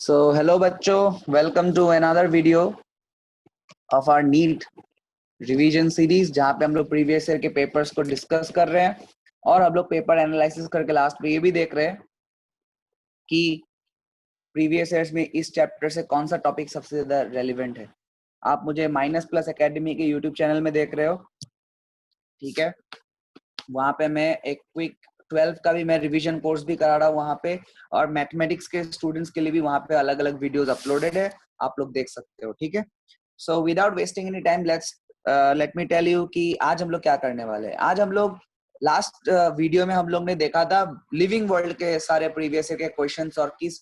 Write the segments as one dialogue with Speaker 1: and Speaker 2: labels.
Speaker 1: So hello बच्चों, welcome to another video of our NEET revision series, जहाँ पे हम लोग प्रीवियस ईयर के पेपर्स को डिस्कस कर रहे हैं और हम लोग पेपर एनालिसिस करके लास्ट में ये भी देख रहे हैं कि प्रीवियस ईयर्स में इस चैप्टर से कौन सा टॉपिक सबसे ज्यादा रेलिवेंट है। आप मुझे माइनस प्लस एकेडमी के यूट्यूब चैनल में देख रहे हो, ठीक है। वहाँ पे मैं एक क्विक 12 का भी मैं रिवीजन कोर्स भी करा रहा हूँ वहाँ पे, और मैथमेटिक्स के स्टूडेंट्स के लिए भी वहाँ पे अलग अलग वीडियोस अपलोडेड है, आप लोग देख सकते हो, ठीक है। So without wasting any time let me tell you कि आज हम लोग क्या करने वाले हैं। आज हम लोग लास्ट वीडियो में हम लोग ने देखा था लिविंग वर्ल्ड के सारे प्रीवियस ईयर के क्वेश्चंस और किस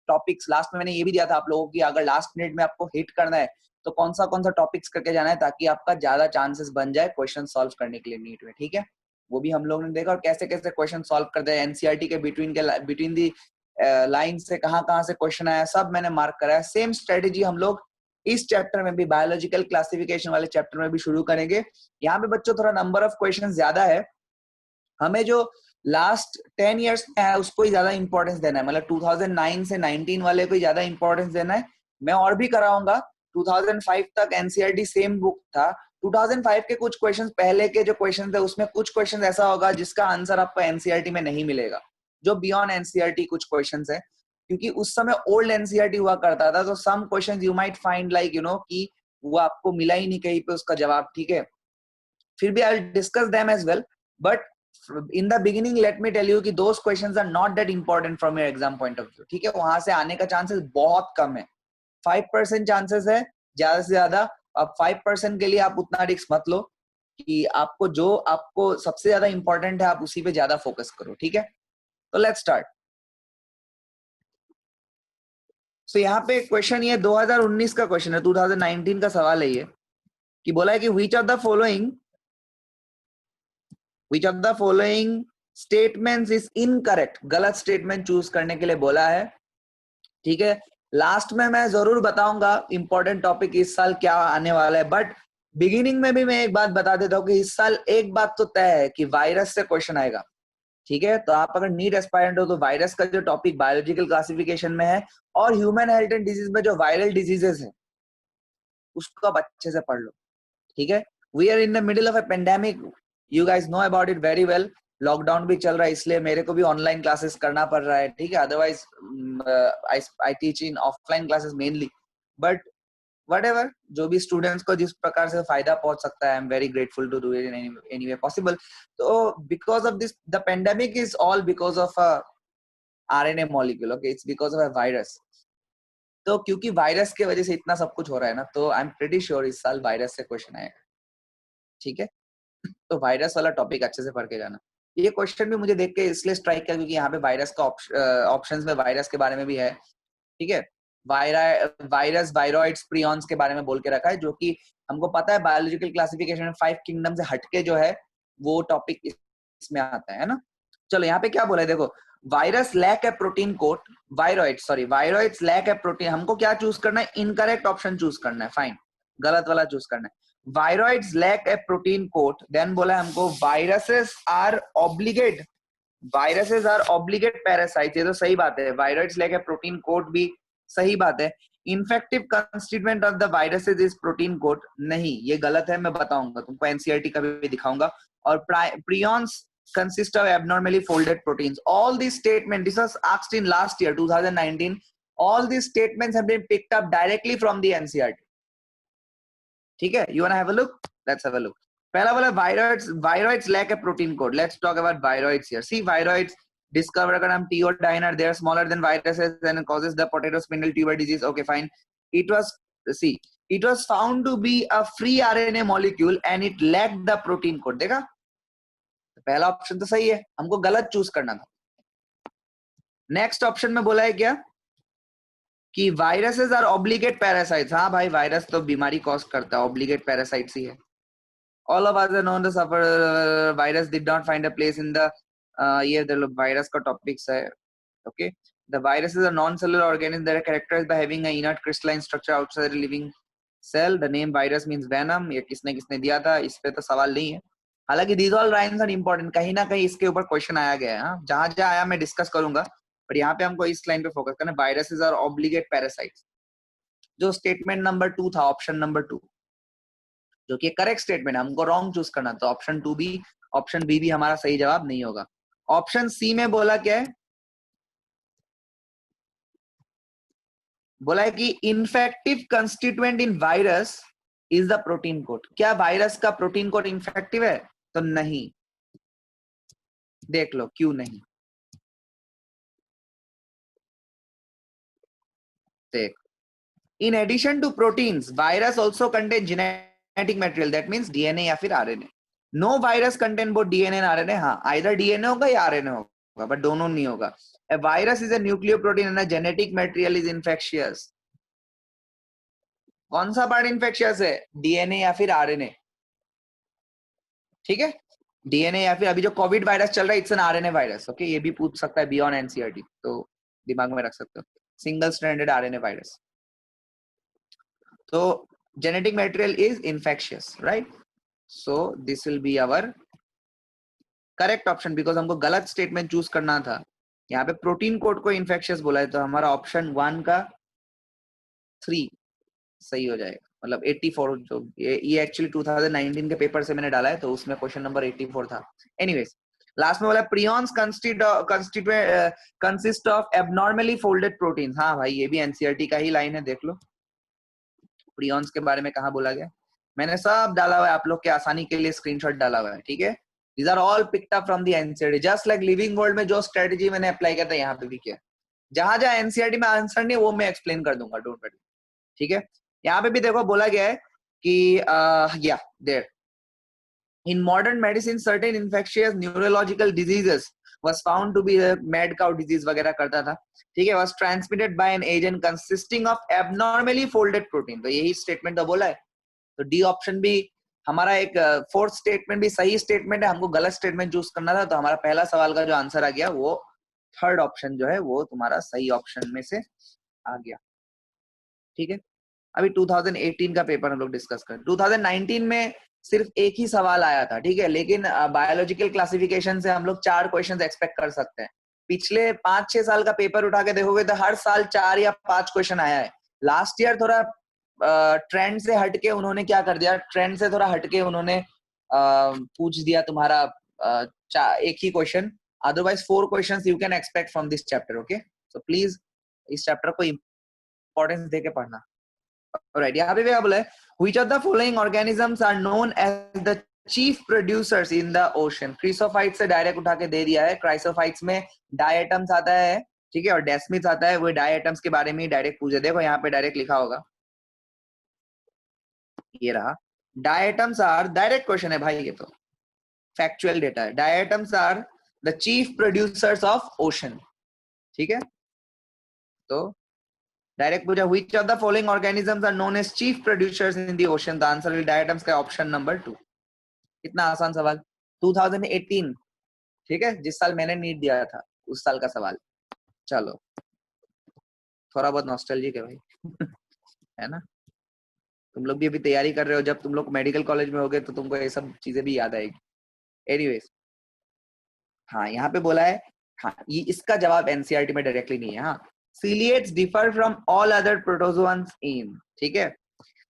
Speaker 1: टॉपिक्स। लास्ट में मैंने ये भी दिया था आप लोगों की, अगर लास्ट मिनट में आपको हिट करना है तो कौन सा टॉपिक्स करके जाना है ताकि आपका ज्यादा चांसेस बन जाए क्वेश्चन सॉल्व करने के लिए नीट में, ठीक है। वो भी हम लोग ने देखा और कैसे कैसे क्वेश्चन सॉल्व करते हैं, एनसीईआरटी के बिटवीन दी लाइन से कहाँ से क्वेश्चन आया, सब मैंने मार्क करा है। सेम स्ट्रेटेजी हम लोग इस चैप्टर में भी, बायोलॉजिकल क्लासिफिकेशन वाले चैप्टर में भी शुरू करेंगे। यहाँ पे बच्चों थोड़ा नंबर ऑफ क्वेश्चन ज्यादा है, हमें जो लास्ट 10 इयर्स में है उसको ही ज्यादा इंपॉर्टेंस देना है, मतलब 2009 से 19 वाले को ही ज्यादा इंपॉर्टेंस देना है। मैं और भी कराऊंगा, 2005 तक एनसीईआरटी सेम बुक था। 2005 के कुछ क्वेश्चंस पहले के जो क्वेश्चन थे उसमें कुछ क्वेश्चन ऐसा होगा जिसका आंसर आपको एनसीईआरटी में नहीं मिलेगा, जो बियॉन्ड एनसीईआरटी कुछ क्वेश्चन है, क्योंकि उस समय ओल्ड एनसीईआरटी हुआ करता था। तो some question you might find like कि वो आपको मिला ही नहीं कहीं पे उसका जवाब, ठीक है। फिर भी I will discuss them as well, but in the beginning let me tell you कि those questions are not that important from your exam point of view, ठीक है। वहां से आने का चांसेस बहुत कम है, 5% चांसेस है ज्यादा से ज्यादा। अब 5% के लिए आप उतना रिस्क मत लो कि आपको सबसे ज्यादा इंपॉर्टेंट है आप उसी पे ज्यादा फोकस करो, ठीक है। तो लेट्स स्टार्ट। सो यहाँ पे क्वेश्चन ये 2019 का क्वेश्चन है, 2019 का सवाल है ये, कि बोला है कि which of the following statements is incorrect, गलत स्टेटमेंट चूज करने के लिए बोला है, ठीक है। लास्ट में मैं जरूर बताऊंगा इंपॉर्टेंट टॉपिक इस साल क्या आने वाला है, बट बिगिनिंग में भी मैं एक बात बता देता हूँ कि इस साल एक बात तो तय है कि वायरस से क्वेश्चन आएगा, ठीक है। तो आप अगर नीट एस्पायरेंट हो तो वायरस का जो टॉपिक बायोलॉजिकल क्लासिफिकेशन में है और ह्यूमन हेल्थ एंड डिजीज में जो वायरल डिजीजेस है उसको आप अच्छे से पढ़ लो, ठीक है। We are in the middle of a pandemic, you guys know about it very well. Lockdown भी चल रहा है इसलिए मेरे को भी ऑनलाइन क्लासेस करना पड़ रहा है, ठीक है। Otherwise I teach in offline classes mainly, but whatever, जो भी स्टूडेंट्स को जिस प्रकार से फायदा पहुंच सकता है, I am very grateful to do it in any way possible. तो because of this the pandemic is all because of RNA molecule, okay, it's because of a virus. तो क्योंकि वायरस के वजह से इतना सब कुछ हो रहा है ना, तो आई एम प्रीटी श्योर इस साल वायरस से क्वेश्चन आएगा, ठीक है। तो वायरस वाला टॉपिक अच्छे से पढ़ के जाना। ये क्वेश्चन भी मुझे देख के इसलिए स्ट्राइक किया क्योंकि यहाँ पे वायरस का ऑप्शंस में वायरस के बारे में भी है, ठीक है। वायरस, वायरॉइड्स, प्रियॉन्स के बारे में बोल के रखा है, जो कि हमको पता है बायोलॉजिकल क्लासिफिकेशन में 5 किंगडम से हटके जो है वो टॉपिक इसमें आता है ना। चलो यहाँ पे क्या बोला है देखो, virus lack a protein coat, viroids lack a protein. हमको क्या चूज करना है, इनकरेक्ट ऑप्शन चूज करना है, फाइन, गलत वाला चूज करना है। Viroids lack a protein coat, then बोला है हमको वायरसेस आर ऑब्लिगेट पैरासाइट्स, ये तो सही बात है। Viroids lack a protein coat भी सही बात है। Infective constituent of the viruses is protein coat, नहीं ये गलत है, मैं बताऊंगा तुमको, एनसीईआरटी का भी दिखाऊंगा। और prions consist of abnormally folded proteins. All these statements, this was asked in last year 2019, all these statements have been picked up directly from the NCERT, ठीक है। You wanna have a look? Let's have a look. पहला वाला viroids lack a protein code. Let's talk about viroids here. See, viroids discovered अगर हम Teodyne, they are smaller than viruses and causes the potato spindle tuber disease. Okay, fine. It was found to be a free RNA molecule and it lacked the protein code. देखा, पहला option तो सही है, हमको गलत choose करना था। Next option में बोला है क्या कि वायरसेस आर ऑब्लिगेट पैरासाइट्स। हाँ भाई, वायरस तो बीमारी कॉज करता है, ऑब्लिगेट पैरासाइट्स ही है। All of us are known the suffer virus did not find a place in the, ये वायरस का टॉपिक्स है, okay. The viruses are non cellular organism that are characterized by having a inert crystalline structure outside the living cell. The name virus means venom, ये किसने दिया था, इस पे तो सवाल नहीं है। हालांकि these all lines are important, कहीं ना कहीं इसके ऊपर क्वेश्चन आया गया है, जहां जहां आया मैं डिस्कस करूंगा। बट यहाँ पे हमको इस लाइन पे फोकस करना है, वायरसेस आर ऑब्लिगेट पैरासाइट्स। जो स्टेटमेंट नंबर 2 था, ऑप्शन नंबर 2, जो कि करेक्ट स्टेटमेंट, हमको रॉन्ग चूज करना, तो ऑप्शन बी भी हमारा सही जवाब नहीं होगा। ऑप्शन सी में बोला क्या है, बोला है कि infective constituent in virus is the protein code. क्या वायरस का प्रोटीन कोड इन्फेक्टिव है? तो नहीं। देख लो क्यों नहीं। देख, in addition to proteins virus also contain genetic material, that means DNA या फिर RNA. No virus contain both DNA and RNA. हाँ, आइदर डीएनए होगा या आरएनए होगा, बट दोनों नहीं होगा। A virus is a nucleoprotein and a genetic material is infectious. कौन सा पार्ट इन्फेक्शियस है? डीएनए या फिर आरएनए। ठीक है, डीएनए या फिर अभी जो कोविड वायरस चल रहा है, it's an RNA virus. Okay, ये भी पूछ सकता है बियॉन्ड एनसीईआरटी, तो दिमाग में रख सकते हो, सिंगल स्ट्रैंडेड आरएनए वायरस। तो genetic material is infectious, right? So this will be our correct option, because हमको गलत स्टेटमेंट चूज करना था। यहाँ पे प्रोटीन कोड को इन्फेक्शियस बोला है, तो हमारा ऑप्शन 1 का 3 सही हो जाएगा। मतलब 84, जो ये एक्चुअली 2019 के पेपर से मैंने डाला है, तो उसमें क्वेश्चन नंबर 84 था। एनीवेज, लास्ट में बोला prions consist of abnormally folded protein. हाँ भाई, ये भी एनसीईआरटी का ही लाइन है, देख लो प्रियॉन्स के बारे में कहाँ बोला गया। मैंने सब डाला हुआ है, आप लोग के आसानी के लिए स्क्रीनशॉट डाला हुआ है, ठीक है। These are all picked up from the NCERT, just like living world में जो स्ट्रेटेजी मैंने अप्लाई किया था, यहाँ पे भी किया। जहां जहां एनसीईआरटी में आंसर नहीं, वो मैं एक्सप्लेन कर दूंगा, डोंट वरी, ठीक है। यहाँ पे भी देखो बोला गया है कि या there in modern medicine certain infectious neurological diseases was found to be a mad cow disease वगैरह करता था, ठीक है, was transmitted by an agent consisting of abnormally folded protein। तो यही स्टेटमेंट तो बोला है, तो डी ऑप्शन भी हमारा एक फोर्थ स्टेटमेंट भी सही स्टेटमेंट है। हमको गलत स्टेटमेंट चूज करना था, तो हमारा पहला सवाल का जो आंसर आ गया, वो थर्ड ऑप्शन जो है वो तुम्हारा सही ऑप्शन में से आ गया, ठीक है। अभी 2018 का पेपर हम लोग डिस्कस करें। 2019 में सिर्फ एक ही सवाल आया था, ठीक है, लेकिन बायोलॉजिकल क्लासिफिकेशन से हम लोग 4 क्वेश्चंस एक्सपेक्ट कर सकते हैं। पिछले 5-6 साल का पेपर उठा के देखोगे तो हर साल 4 या 5 क्वेश्चन आया है। लास्ट ईयर थोड़ा ट्रेंड से हटके उन्होंने क्या कर दिया, ट्रेंड से थोड़ा हटके उन्होंने पूछ दिया तुम्हारा एक ही question. Otherwise 4 questions you can expect from this chapter, okay. So please इस चैप्टर को इंपॉर्टेंस देके पढ़ना। Alright, यहाँ पे क्या बोला है, which of the following organisms are known as the chief producers in the ocean? क्रिसोफाइट्स से डायरेक्ट उठा के दे दिया है। क्राइसोफाइट्स में डायटम्स आता है, ठीक है, और डेस्मिस आता है, वो डायटम्स के बारे में डायरेक्ट पूछे। देखो यहाँ पे डायरेक्ट लिखा होगा, ये रहा, डायटम्स आर, डायरेक्ट क्वेश्चन है भाई, ये तो फैक्चुअल डेटा है। Diatoms are the chief producers of ocean, ठीक है। तो डायरेक्ट पूछा which of the following organisms are known as chief producers in the ocean, the answer will diatoms का ऑप्शन नंबर 2। कितना आसान सवाल, 2018, ठीक है, जिस साल मैंने नीट दिया था उस साल का सवाल। चलो, थोड़ा बहुत नॉस्टैल्जिक है भाई है ना। तुम लोग भी अभी तैयारी कर रहे हो, जब तुम लोग मेडिकल कॉलेज में होगे तो तुमको ये सब चीजें भी याद आएगी। एनीवेज, हाँ यहाँ पे बोला है, हाँ ये इसका जवाब एनसीईआरटी में डायरेक्टली नहीं है। हाँ, ciliates differ from all other protozoans in, ठीक है,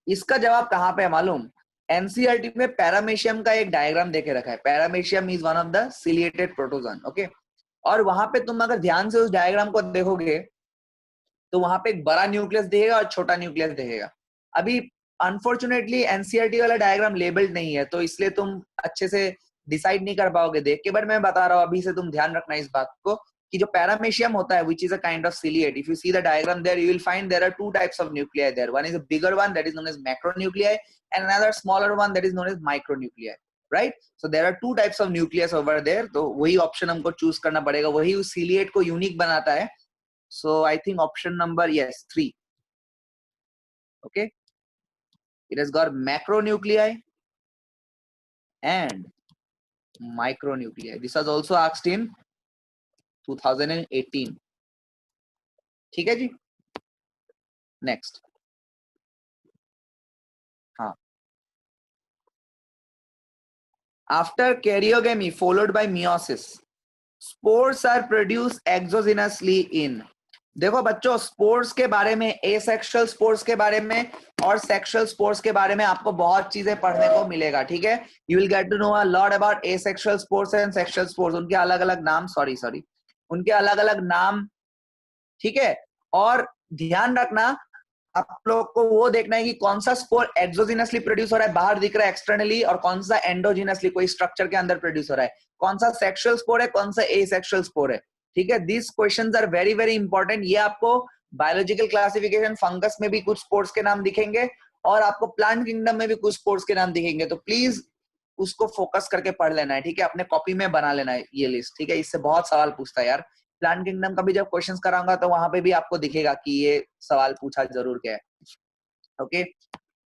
Speaker 1: इसका जवाब कहाँ पे है मालूम, एनसीईआरटी में पैरामेशियम का एक डायग्राम देके रखा है। Paramecium is one of the ciliated protozoan, okay. और वहां पे तुम अगर ध्यान से उस डायग्राम को देखोगे तो वहां पे एक बड़ा न्यूक्लियस दिखेगा और छोटा न्यूक्लियस दिखेगा। अभी अनफॉर्चुनेटली एनसीईआरटी वाला डायग्राम लेबल्ड नहीं है, तो इसलिए तुम अच्छे से डिसाइड नहीं कर पाओगे देख के, बट मैं बता रहा हूँ अभी से, तुम ध्यान रखना इस बात को कि जो पैरामेशियम होता है which is a kind of ciliate, if you see the diagram there you will find there are 2 types of nuclei there, one is a bigger one that is known as macronuclei and another smaller one that is known as micronuclei, right? So there are 2 types of nucleus over there, तो वही option हमको choose करना पड़ेगा, वही उस ciliate को unique बनाता है। So I think option number, yes, 3, okay, it has got macronuclei and micronuclei. This was also asked in 2018, ठीक है जी। नेक्स्ट, हाँ, after karyogamy followed by meiosis, spores are produce exogenously in. देखो बच्चों, spores के बारे में, एसेक्सुअल स्पोर्स के बारे में और सेक्सुअल स्पोर्स के बारे में आपको बहुत चीजें पढ़ने को मिलेगा, ठीक है। You will get to know a lot about asexual sports and sexual sports, उनके अलग अलग नाम, सॉरी उनके अलग अलग नाम, ठीक है। और ध्यान रखना, आप लोग को वो देखना है कि कौन सा स्पोर एक्सोजिनसली प्रोड्यूस हो रहा है, बाहर दिख रहा है एक्सटर्नली, और कौन सा एंडोजिनसली कोई स्ट्रक्चर के अंदर प्रोड्यूस हो रहा है, कौन सा सेक्सुअल स्पोर है, कौन सा एसेक्सुअल स्पोर है, ठीक है। This questions are very very important. ये आपको बायोलॉजिकल क्लासिफिकेशन फंगस में भी कुछ स्पोर्ट्स के नाम दिखेंगे और आपको प्लांट किंगडम में भी कुछ स्पोर्ट्स के नाम दिखेंगे, तो प्लीज उसको फोकस करके पढ़ लेना है, ठीक है। अपने कॉपी में बना लेना है ये लिस्ट, ठीक है। इससे बहुत सवाल पूछता है यार। प्लांट किंगडम का भी जब क्वेश्चंस कराऊंगा तो वहां पे भी आपको दिखेगा कि ये सवाल पूछा जरूर गया है। Okay,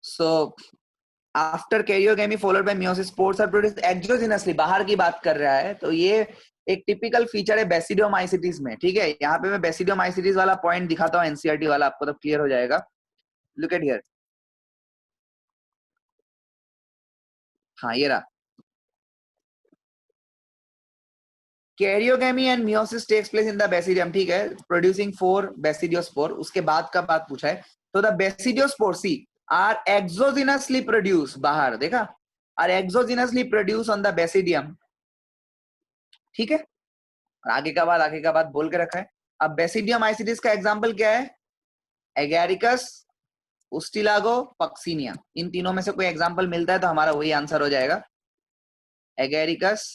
Speaker 1: so after karyogamy followed by meiosis, spores are produced exogenously, बाहर की बात कर रहा है, तो ये एक टिपिकल फीचर है बेसिडियोमाइसिटीज में, ठीक है। यहाँ पे मैं बेसिडियोमाइसिटीज वाला पॉइंट दिखाता हूँ, एनसीईआरटी वाला, आपको तो क्लियर हो जाएगा। लुक एट हियर, हाँ ये रहा। Karyogamy and meiosis takes place in the basidium, ठीक है, प्रोड्यूसिंग 4 बेसिडियोस्पोर। उसके बाद का बात पूछा है, तो the basidiospores are exogenously produce, बाहर देखा, are exogenously produce on the basidium, ठीक है। और आगे का बात बोल के रखा है। अब बेसिडियोमाइसिटिस का एग्जांपल क्या है, एगैरिकस, उस्टिलागो, पक्सिनिया, इन तीनों में से कोई एग्जांपल मिलता है तो हमारा वही आंसर हो जाएगा, एगैरिकस,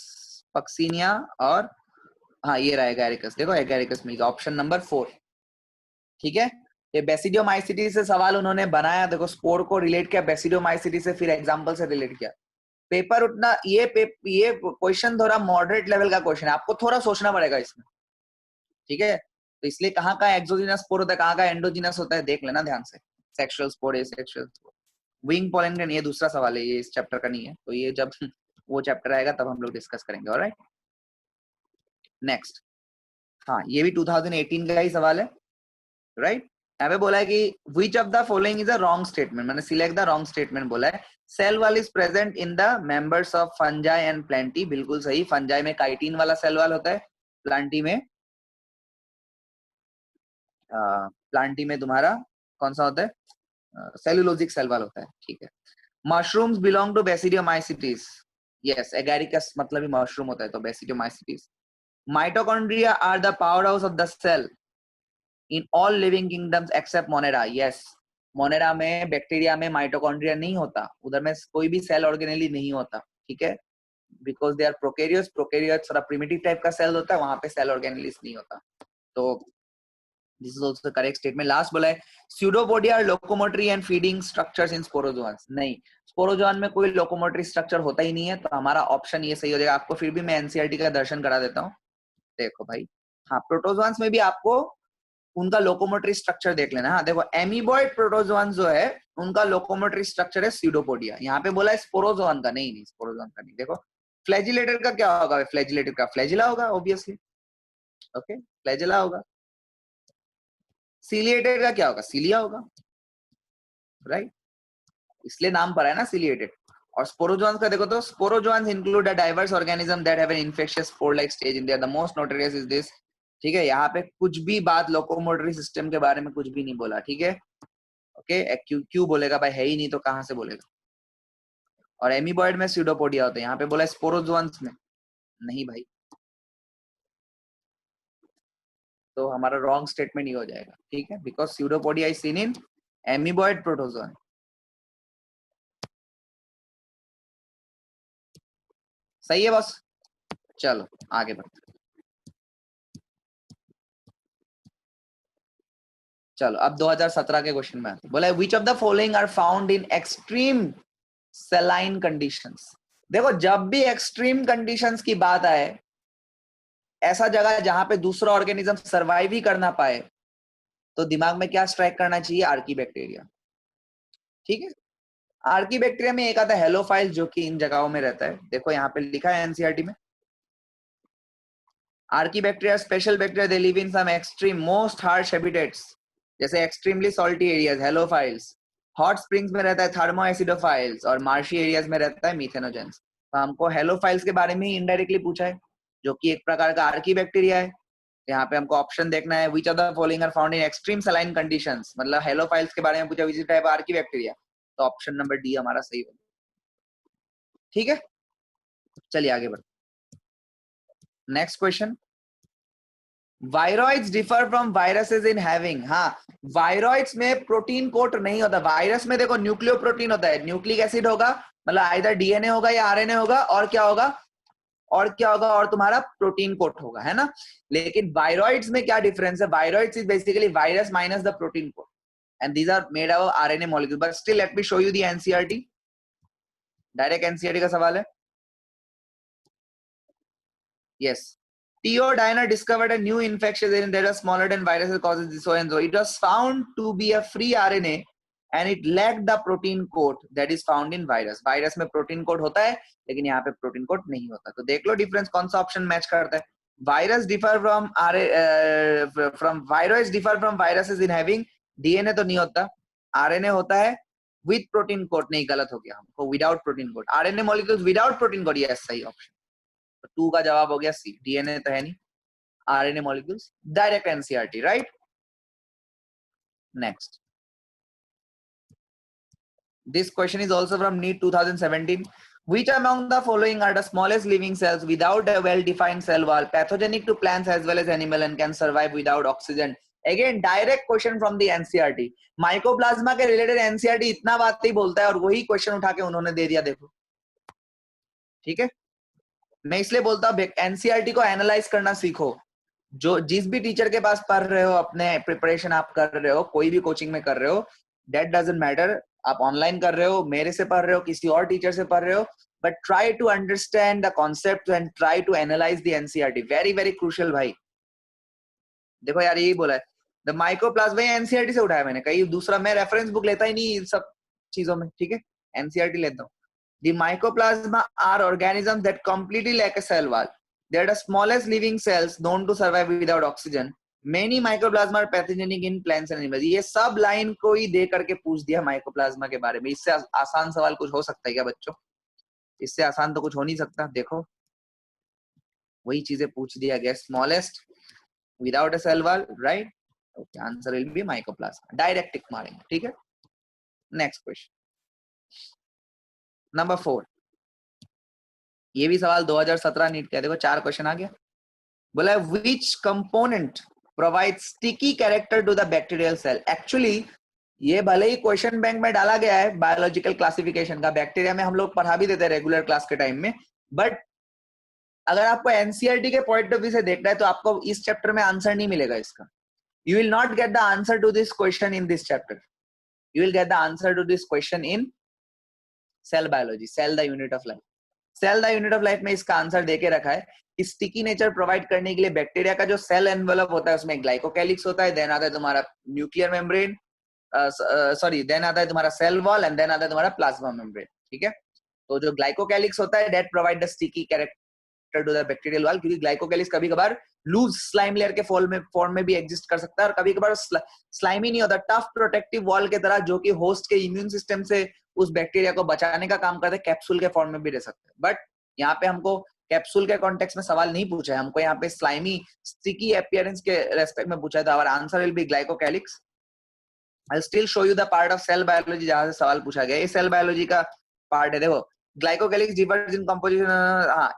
Speaker 1: पक्सिनिया, और हाँ ये रहा एगैरिकस। देखो एगैरिकस मिल गया, ऑप्शन नंबर 4, ठीक है। ये बेसिडियोमाइसिटी से सवाल उन्होंने बनाया, देखो स्पोर को रिलेट किया बेसिडियोमाइसिटी से, फिर एग्जांपल से रिलेट किया। पेपर उतना ये क्वेश्चन थोड़ा मॉडरेट लेवल का क्वेश्चन है, आपको थोड़ा सोचना पड़ेगा इसमें, ठीक है। तो इसलिए कहाँ का एक्सोजिनस स्पोर होता है, कहाँ का एंडोजिनस होता है, देख लेना ध्यान से। Sexual spore, asexual spore, wing pollen का, ये दूसरा सवाल है, ये इस चैप्टर का नहीं है, तो ये जब वो चैप्टर आएगा तब हम लोग डिस्कस करेंगे। ऑलराइट, नेक्स्ट, हाँ ये भी 2018 का ही सवाल है, राइट। यहाँ पे बोला है कि which of the following is a wrong statement, मैंने सिलेक्ट द रॉन्ग स्टेटमेंट बोला है। Cell wall is present in the members of fungi and plantae, बिल्कुल सही। फंजाई में काइटिन वाला सेल वॉल होता है, प्लांटी में तुम्हारा कौन सा होता है, सेलुलोजिक सेल वॉल होता है, ठीक है। Mushrooms belong to basidiomycetes, yes, agaricus मतलब ही मशरूम होता है, तो basidiomycetes. Mitochondria are the power house of the cell in all living kingdoms except monera, yes. Monera में, बैक्टीरिया में माइटोकॉन्ड्रिया नहीं होता, उधर में कोई भी सेल ऑर्गेनेली नहीं होता, ठीक है, because they are prokaryotes. Prokaryotes थोड़ा प्रिमिटिव टाइप का सेल होता है, वहां पे सेल ऑर्गेनेलिस नहीं होता, तो this is also correct statement. Last बोला है pseudopodia locomotory and feeding structures in sporozoans, नहीं, स्पोरोजोआन में कोई लोकोमोटरी स्ट्रक्चर होता ही नहीं है, तो हमारा ऑप्शन ये सही हो जाएगा। आपको फिर भी मैं एनसीईआरटी का दर्शन करा देता हूँ, देखो भाई, हाँ प्रोटोजोआंस में भी आपको उनका लोकोमोटरी स्ट्रक्चर देख लेना। हाँ देखो, एमीबॉइड प्रोटोजोआन जो है उनका लोकोमोटरी स्ट्रक्चर है स्यूडोपोडिया, यहाँ पे बोला है स्पोरोजोआन का, नहीं स्पोरोजोआन का नहीं। देखो फ्लैजिलेटर का क्या होगा, फ्लैजिलेटर का फ्लैजिला होगा ऑब्वियसली, ओके, फ्लैजिला होगा। सीलिएटेड का क्या होगा, सीलिया होगा, राइट, इसलिए नाम पर है ना सीलिएटेड। और स्पोरोजोआंस का देखो तो sporozoans include a diverse organism that have an infectious spore like stage in their, the most notorious is this, ठीक है। यहाँ पे कुछ भी बात लोकोमोटरी सिस्टम के बारे में कुछ भी नहीं बोला, ठीक है, ओके। क्यों क्यों बोलेगा भाई, है ही नहीं तो कहां से बोलेगा। और एमीबॉइड में स्यूडोपोडिया होता है, यहाँ पे बोला स्पोरोजोआंस में नहीं भाई, तो हमारा रॉन्ग स्टेटमेंट ही हो जाएगा, ठीक है, because pseudopodia is seen in amoeboid protozoa. सही है बस, चलो आगे बढ़ते। चलो अब 2017 के क्वेश्चन में आते, बोला which of the following are found in extreme saline conditions. देखो जब भी एक्सट्रीम कंडीशंस की बात आए, ऐसा जगह जहां पे दूसरा ऑर्गेनिज्म सरवाइव ही करना पाए, तो दिमाग में क्या स्ट्राइक करना चाहिए, आर्की बैक्टीरिया, ठीक है। आर्की बैक्टीरिया में एक आता है हेलोफाइल, जो कि इन जगहों में रहता है, देखो यहाँ पे लिखा है एनसीईआरटी में, archaebacteria special bacteria, they live in some extreme most harsh habitats, जैसे extremely salty areas halophiles, hot springs में रहता है थर्मो एसिडोफाइल्स, और मार्शी एरियाज में रहता है मीथेनोजेंस। तो हमको हेलोफाइल्स के बारे में ही इनडायरेक्टली पूछा है, जो कि एक प्रकार का आर्की बैक्टीरिया है। यहाँ पे हमको ऑप्शन देखना है, which of the following are found in extreme saline conditions, मतलब हेलोफाइल्स के बारे में पूछा, विच टाइप आर्की बैक्टीरिया, तो ऑप्शन नंबर डी हमारा सही होगा। ठीक है, चलिए आगे बढ़। Next question, viroids differ from viruses in having. हाँ, वायरॉइड्स में प्रोटीन कोट नहीं होता। वायरस में देखो न्यूक्लियो प्रोटीन होता है, न्यूक्लिक एसिड होगा, मतलब आइदर डीएनए होगा या आरएनए होगा, और क्या होगा, और तुम्हारा प्रोटीन कोट होगा, है ना। लेकिन वायरॉइड्स में क्या डिफरेंस है, viroids is basically virus minus the protein coat and these are made of RNA molecule. But still let me show you the NCERT, direct NCERT का सवाल है। Yes. Theo Diner discovered a new infectious agent that was smaller than viruses causes this so and so. It was found to be a free RNA and it lacked the protein coat that is found in virus. Virus में protein coat होता है, लेकिन यहाँ पे protein coat नहीं होता। तो देख लो डिफरेंस कौन सा ऑप्शन मैच करता है। Virus differ from virus differ from viruses in having DNA तो नहीं होता, RNA होता है with protein coat। नहीं, गलत हो गया, हमको without protein coat। RNA molecules without protein coat, yes सही ऑप्शन। 2 का जवाब हो गया सी, डीएनए तो है नहीं, RNA molecules, direct NCERT, right. Next, this question is also from NEET 2017। Which among the following are the smallest living cells without a well-defined cell wall, pathogenic to plants as well as animal and can survive without oxygen? Again, direct question from the NCERT. Mycoplasma के related NCERT इतना बात ही बोलता है और वही question उठा के उन्होंने दे दिया, देखो। ठीक है, मैं इसलिए बोलता हूँ एनसीईआरटी को एनालाइज करना सीखो। जो जिस भी टीचर के पास पढ़ रहे हो, अपने प्रिपरेशन आप कर रहे हो, कोई भी कोचिंग में कर रहे हो, दैट डजंट मैटर। आप ऑनलाइन कर रहे हो, मेरे से पढ़ रहे हो, किसी और टीचर से पढ़ रहे हो, but try to understand the concept and try to analyse the NCERT. Very very crucial भाई। देखो यार, यही बोला है द माइकोप्लाज्मा, एनसीईआरटी से उठाया मैंने, कहीं दूसरा मैं रेफरेंस बुक लेता ही नहीं इन सब चीजों में। ठीक है, एनसीईआरटी लेता हूँ। The mycoplasma are organisms that completely lack a cell wall. They are the smallest living cells known to survive without oxygen. Many mycoplasma are pathogenic in plants and animals. ये सब लाइन को ही दे करके पूछ दिया mycoplasma के बारे में। इससे आसान सवाल कुछ हो सकता है क्या बच्चों? इससे आसान तो कुछ हो नहीं सकता। देखो, वही चीजें पूछ दिया गया, smallest without a cell wall, right. Okay, answer will be mycoplasma. Direct tick मारेंगे। ठीक है, नेक्स्ट क्वेश्चन नंबर 4। ये भी सवाल 2017 नीट का, देखो 4 क्वेश्चन आ गया। बोला which component provide sticky character to the bacterial cell. Actually ये भले ही क्वेश्चन बैंक में डाला गया है बायोलॉजिकल क्लासिफिकेशन का, बैक्टीरिया में हम लोग पढ़ा भी देते हैं रेगुलर क्लास के टाइम में, बट अगर आपको एनसीईआरटी के पॉइंट ऑफ व्यू से देखना है तो आपको इस चैप्टर में आंसर नहीं मिलेगा इसका। You will not get the answer to this question in this chapter, you will get the answer to this question in cell biology, cell the unit of life. Cell the unit of life में इसका answer देके रखा है कि sticky nature provide करने के लिए bacteria का जो सेल एनवेलप होता है उसमें ग्लाइकोकैलिक्स होता है, देन आता है तुम्हारा न्यूक्लियर मेम्ब्रेन, सॉरी देन आता है तुम्हारा सेल वॉल एंड देन आता है तुम्हारा प्लाज्मा मेम्ब्रेन। ठीक है, तो जो ग्लाइकोकैलिक्स होता है that provide the sticky character to the bacterial wall, क्योंकि ग्लाइकोकैलिक्स कभी कभार लूज स्लाइम लेयर के फॉर्म में भी एग्जिस्ट कर सकता है और कभी कभार स्लाइमी नहीं होता, टफ प्रोटेक्टिव वॉल की तरह, जो कि होस्ट के इम्यून सिस्टम से उस बैक्टीरिया को बचाने का काम करते हैं, कैप्सूल के फॉर्म में भी रह सकते हैं। बट यहाँ पे हमको कैप्सूल के कॉन्टेक्स्ट में सवाल नहीं पूछा है, हमको यहाँ पे स्लाइमी स्टिकी अपीयरेंस के रेस्पेक्ट में पूछा है, तो our answer will be glycocalyx. I still show you the part of cell biology जहां से सवाल पूछा गया, ये सेल बायोलॉजी का पार्ट है। देखो, ग्लाइकोकैलिक्स डिफर्स इन कंपोजिशन, हाँ,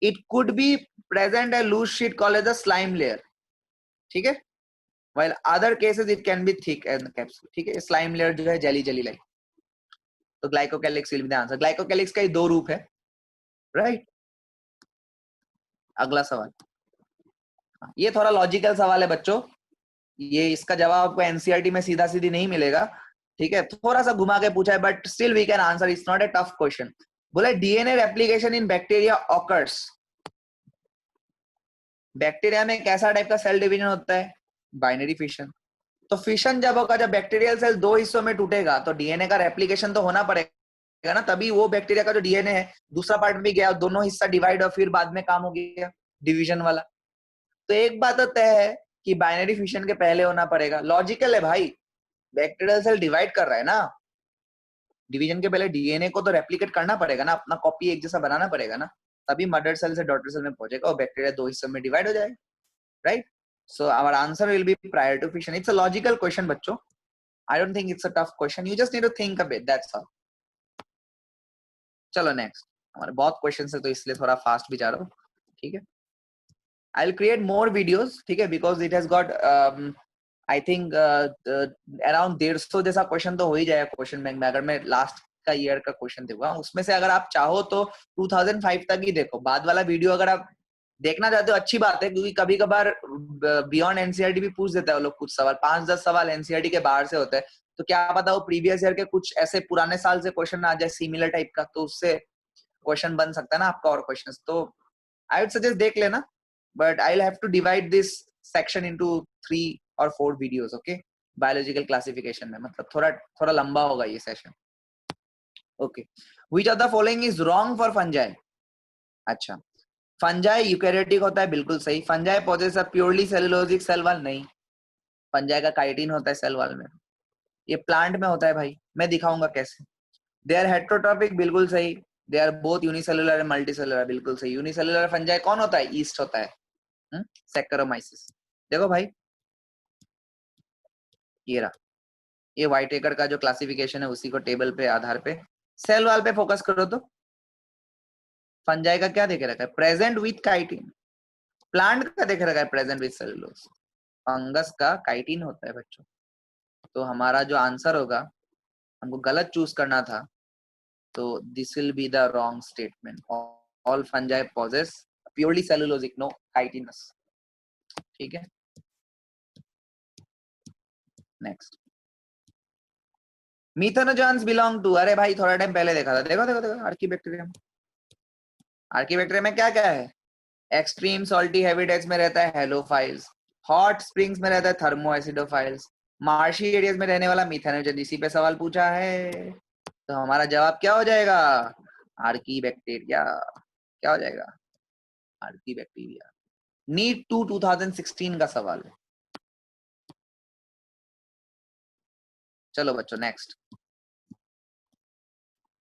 Speaker 1: it could be present a loose sheet called as a slime layer. ठीक है, while other cases it can be thick as a capsule। ठीक है, स्लाइम लेयर जो है जेली जेली लाइक, तो glycocalyx will be the answer. Glycocalyx का ही 2 रूप है, राइट। अगला सवाल, ये थोड़ा लॉजिकल सवाल है बच्चों, ये इसका जवाब आपको एनसीईआरटी में सीधा सीधी नहीं मिलेगा। ठीक है, थोड़ा सा घुमा के पूछा है but still we can answer, it's not a tough question. बोले DNA replication in bacteria occurs. Bacteria में कैसा टाइप का सेल डिवीजन होता है? Binary fission. तो फिशन जब होगा, जब बैक्टीरियल सेल 2 हिस्सों में टूटेगा तो डीएनए का रेप्लिकेशन तो होना पड़ेगा ना, तभी वो बैक्टीरिया का जो डीएनए है दूसरा पार्ट में भी गया, दोनों हिस्सा डिवाइड और फिर बाद में काम हो गया डिवीजन वाला। तो एक बात तो तय है कि बाइनरी फिशन के पहले होना पड़ेगा। लॉजिकल है भाई, बैक्टीरियल सेल डिवाइड कर रहा है ना, डिवीजन के पहले डीएनए को तो रेप्लिकेट करना पड़ेगा ना, अपना कॉपी एक जैसा बनाना पड़ेगा ना। तभी मदर सेल से डॉटर सेल में पहुंचेगा और बैक्टीरिया दो हिस्सों में डिवाइड हो जाएगा, right? So our answer will be prior to fission. It's a logical question बच्चों. I don't think it's a tough question. You just need to think a bit, that's all. चलो next. हमारे बहुत question है तो इसलिए थोड़ा fast भी जा रहा हूँ, ठीक है? I will create more videos, ठीक है, because it has got I think around 150 जैसा क्वेश्चन तो हो ही जाएगा क्वेश्चन बैंक में. अगर मैं लास्ट का ईयर का क्वेश्चन दूंगा उसमें से अगर आप चाहो तो 2005 तक ही देखो. बाद वाला वीडियो अगर आप देखना चाहते हो अच्छी बात है, क्योंकि कभी कभार बियॉन्ड एनसीईआरटी भी पूछ देता है वो लोग कुछ सवाल. 5-10 सवाल एनसीईआरटी के बाहर से होते हैं, तो क्या पता वो प्रीवियस ईयर के कुछ ऐसे पुराने साल से क्वेश्चन आ जाए सिमिलर टाइप का, तो उससे क्वेश्चन बन सकता है ना आपका और क्वेश्चन. तो आई वुड सजेस्ट देख लेना, but I will have to divide this section into 3 और 4 वीडियोस, ओके? बायोलॉजिकल क्लासिफिकेशन में मतलब थोड़ा थोड़ा लंबा होगा ये session, okay? Which of the following is wrong for fungi? अच्छा, फंजाई यूकैरियोटिक होता है, बिल्कुल सही. Fungi possess a purely cellulosic cell wall? नहीं. फंजाई का काइटिन होता है सेल वॉल में. ये प्लांट में होता है भाई, मैं दिखाऊंगा कैसे. दे आर हेट्रोट्रॉपिक, बिल्कुल सही. They are both unicellular and multicellular, बिल्कुल सही. यूनिसेलुलर फंजाई कौन होता है? ईस्ट होता है, सैक्करोमाइसिस. देखो भाई, ये रहा, ये व्हाइट एकर का जो क्लासिफिकेशन है उसी को टेबल पे आधार पे सेल वॉल पे फोकस करो तो फंजाई का क्या देखे रखा है? Present with chitin. प्लांट का देखे रखा है प्रेजेंट विथ सेलुलोज. फंगस का काइटिन होता है बच्चों. तो हमारा जो आंसर होगा, हमको गलत चूज करना था, तो this will be the wrong statement. All fungi possess purely cellulosic, no chitinous. ठीक है, नेक्स्ट. मीथेनोजॉन्स बिलोंग टू, अरे भाई थोड़ा टाइम पहले देखा था. देखो देखो देखो, आर्कीबैक्टीरियम. आर्कीबैक्टीरियम में क्या क्या है? एक्सट्रीम सॉल्टी हैबिटेट्स में रहता है हेलोफाइल्स. हॉट स्प्रिंग्स में रहता है थर्मो एसिडोफाइल्स. मार्शी एरियाज में रहने वाला मीथेनोजन. इसी पे सवाल पूछा है, तो हमारा जवाब क्या हो जाएगा? आर्कीबैक्टीरिया. क्या हो जाएगा? आर्कीबैक्टीरिया. नीट 2016 का सवाल है. चलो बच्चों next.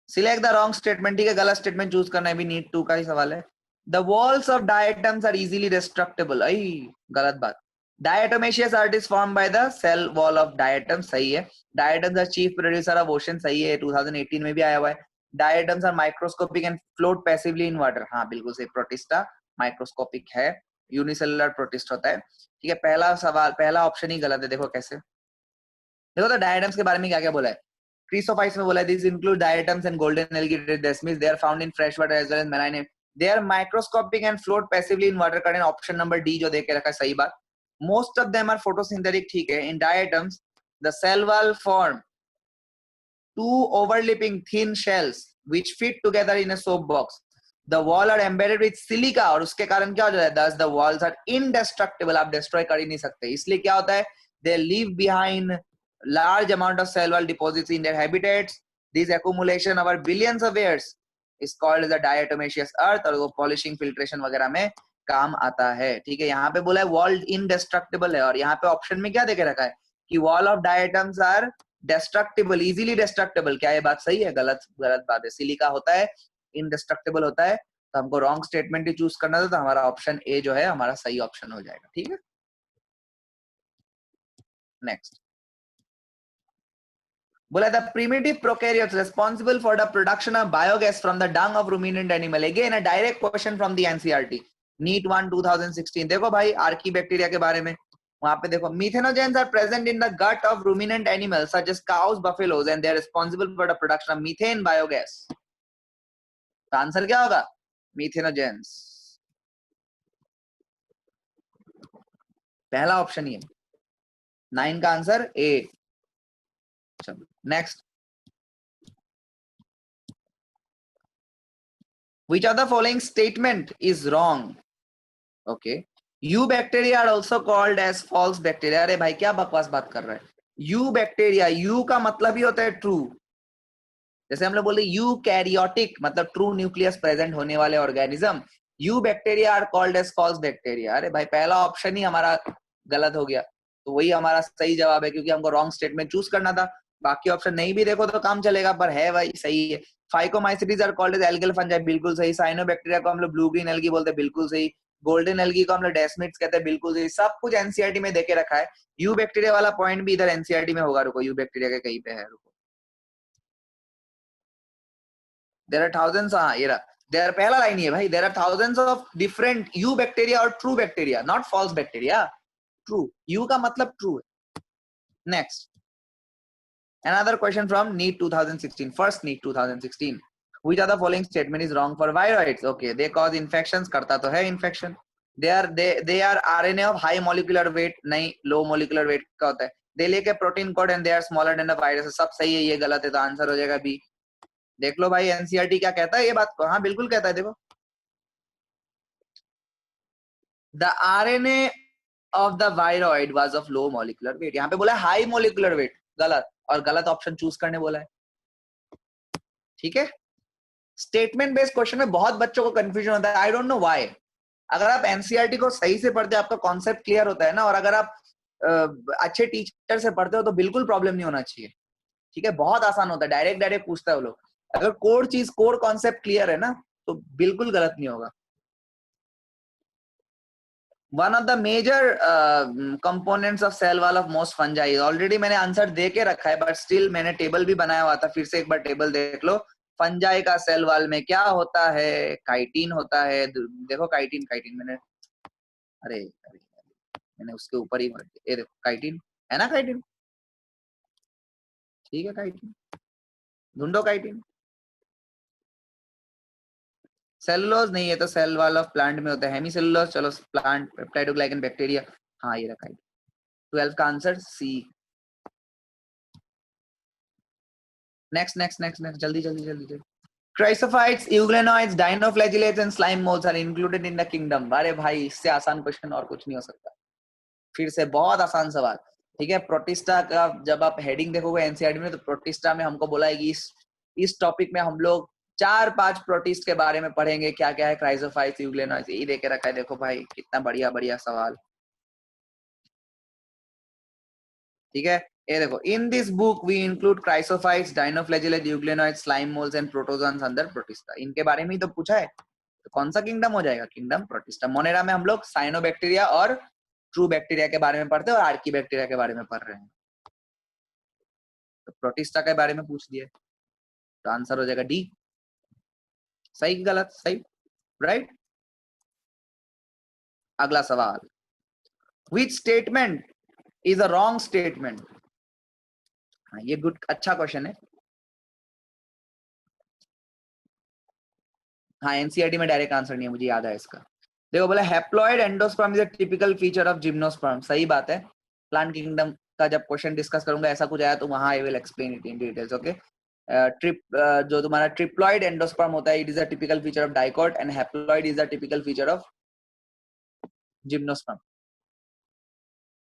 Speaker 1: Select the wrong statement. ठीक है, गलत स्टेटमेंट चूज करना है, भी नीट 2 का ही सवाल है. The walls of diatoms are easily destructible. आई गलत बात. Diatomaceous art is form by the cell wall of diatom. सही है. Diatoms are chief producer of ocean. सही है, 2018 में भी आया हुआ है. Diatoms are microscopic and float passively in water. हाँ बिल्कुल सही. प्रोटिस्टा माइक्रोस्कोपिक है, यूनिसेलुलर प्रोटिस्ट होता है. ठीक है, पहला सवाल, पहला ऑप्शन ही गलत है. देखो कैसे. देखो तो डायटम्स के बारे में क्या क्या बोला है. क्रिसोफाइट्स में बोला है this include diatoms and golden elongated desmids. They are found in fresh water as well as marine. They are microscopic and float passively in water. करें ऑप्शन नंबर डी जो देके रखा है, सही बात. Most of them are photosynthetic. ठीक है. In diatoms the cell wall form two overlapping thin shells which fit together in a soap box. The wall are embedded with silica और उसके कारण क्या हो जाता है? Thus the walls are indestructible. आप destroy कर ही नहीं सकते. इसलिए क्या होता है? They leave behind large amount of cell wall deposits in their habitats. This accumulation over billions of years is called as a diatomaceous earth और वो polishing filtration वगैरह में काम आता है. ठीक है, यहाँ पे बोला है wall indestructible है, और यहाँ पे ऑप्शन में क्या देके रखा है कि wall of diatoms are destructible, easily destructible. क्या ये बात सही है? गलत, गलत बात है. सिलिका होता है indestructible होता है, तो हमको रॉन्ग स्टेटमेंट ही चूज करना था, तो हमारा ऑप्शन ए जो है हमारा सही ऑप्शन हो जाएगा. ठीक है, नेक्स्ट. बोला था primitive prokaryotes responsible for the production of biogas from the dung of ruminant animal. Again a direct question from the NCERT NEET 1 2016. देखो भाई आर्कीबैक्टीरिया के बारे में, वहां पे देखो methanogens are present in the gut of ruminant animals such as cows, buffaloes and they are responsible for the production of methane biogas. तो answer क्या होगा? मिथेनोजेंस. पहला ऑप्शन ही है. 9 का आंसर ए. चलो next. Which of the following statement is wrong? Okay. Eubacteria are also called as false bacteria. अरे भाई क्या बकवास बात कर रहा है. यू बैक्टीरिया, यू का मतलब ही होता है ट्रू. जैसे हम लोग बोलते यू कैरियोटिक मतलब ट्रू न्यूक्लियस प्रेजेंट होने वाले organism. Eubacteria are called as false bacteria. अरे भाई पहला ऑप्शन ही हमारा गलत हो गया, तो वही हमारा सही जवाब है, क्योंकि हमको रॉन्ग स्टेटमेंट चूज करना था. बाकी ऑप्शन नहीं भी देखो तो काम चलेगा, पर है भाई सही है। Phycomycetes are called as algal fungi, बिल्कुल सही। साइनोबैक्टीरिया को हम लोग ब्लू ग्रीन एल्गी बोलते हैं, बिल्कुल सही। गोल्डन एल्गी को हम लोग डेस्मिड्स कहते हैं, बिल्कुल सही। सब कुछ एनसीईआरटी में देके रखा है। यू बैक्टीरिया वाला पॉइंट भी इधर एनसीईआरटी में होगा, रुको, यू बैक्टीरिया के कहीं पे है, रुको। देयर आर थाउजेंड्स, हाँ ये रहा, देयर, पहला लाइन ही है भाई, there are thousands of different eubacteria और true bacteria, not false bacteria. True, eu का मतलब ट्रू है। Next, another question from NEET 2016, first NEET 2016. Which of the following statement is wrong for viroids? Okay, they cause infections, करता तो है infection. They are RNA of high molecular weight, नहीं, low molecular weight का होता है. They lack a protein code and they are smaller than the virus. सब सही है, ये गलत है, तो आंसर हो जाएगा बी। देख लो भाई एनसीईआरटी क्या कहता है ये बात को, हाँ बिल्कुल कहता है, देखो। The RNA of the viroid was of low molecular weight, यहाँ पे बोला है high molecular weight, गलत, और गलत ऑप्शन चूज करने बोला है, ठीक है। स्टेटमेंट बेस्ड क्वेश्चन में बहुत बच्चों को कंफ्यूजन होता है, आई डोंट नो व्हाई। अगर आप एनसीईआरटी को सही से पढ़ते हो, आपका कॉन्सेप्ट क्लियर होता है ना, और अगर आप अच्छे टीचर से पढ़ते हो तो बिल्कुल प्रॉब्लम नहीं होना चाहिए, ठीक है। बहुत आसान होता है, डायरेक्ट डायरेक्ट पूछता है वो लोग। अगर कोर कॉन्सेप्ट क्लियर है ना, तो बिल्कुल गलत नहीं होगा। One of the major components of cell wall of most fungi, already मैंने आंसर दे के रखा है, बट स्टिल मैंने टेबल भी बनाया हुआ था, फिर से एक बार टेबल देख लो। फंजाई का सेल वॉल में क्या होता है? काइटिन होता है, देखो काइटिन, काइटिन मैंने, अरे अरे मैंने उसके ऊपर ही, ये देखो काइटिन है ना, काइटिन, ठीक है, काइटिन ढूंढो, काइटिन। सेलुलोज नहीं है, तो सेल वॉल ऑफ प्लांट में होता है हेमीसेलुलोज, चलो प्लांट पेप्टाइडोग्लाइकन बैक्टीरिया, हाँ ये रखा है। 12 का answer C. Next next next next, जल्दी जल्दी जल्दी जल्दी। Chrysophytes, euglenoids, dinoflagellates and slime molds are included in the kingdom. अरे भाई, इससे आसान क्वेश्चन और कुछ नहीं हो सकता। फिर से बहुत आसान सवाल, ठीक है। प्रोटिस्टा का जब आप हेडिंग देखोगे एनसीईआरटी में, तो प्रोटिस्टा में हमको बोला है कि इस टॉपिक में हम लोग 4-5 प्रोटिस्ट के बारे में पढ़ेंगे, क्या क्या है, क्राइसोफाइट्स, यूग्लेनोइड्स, ये देके रखा है। देखो भाई कितना बढ़िया बढ़िया सवाल, ठीक है। ये देखो, in this book we include chrysophytes, dinoflagellate, euglenoids, slime moulds and protozoans under protista. इनके बारे में ही तो पूछा है, तो कौन सा किंगडम हो जाएगा? Kingdom protista. मोनेरा में हम लोग साइनोबैक्टीरिया और ट्रू बैक्टीरिया के बारे में पढ़ते हैं, और आर्की बैक्टीरिया के बारे में पढ़ रहे हैं। तो प्रोटिस्टा के बारे में पूछ दिए, तो आंसर हो जाएगा डी। सही कि गलत? सही, राइट। अगला सवाल, which statement is a wrong statement? हाँ ये गुड, अच्छा क्वेश्चन है। हाँ एनसीईआरटी में डायरेक्ट आंसर नहीं है, मुझे याद है इसका। देखो बोला haploid endosperm is a typical feature of gymnosperm, सही बात है। प्लांट किंगडम का जब क्वेश्चन डिस्कस करूंगा, ऐसा कुछ आया तो वहां I will explain it in details, okay. जो तुम्हारा ट्रिप्लॉइड एंडोस्पर्म होता है, it is a typical feature of dicot, and haploid is a typical feature of gymnosperm.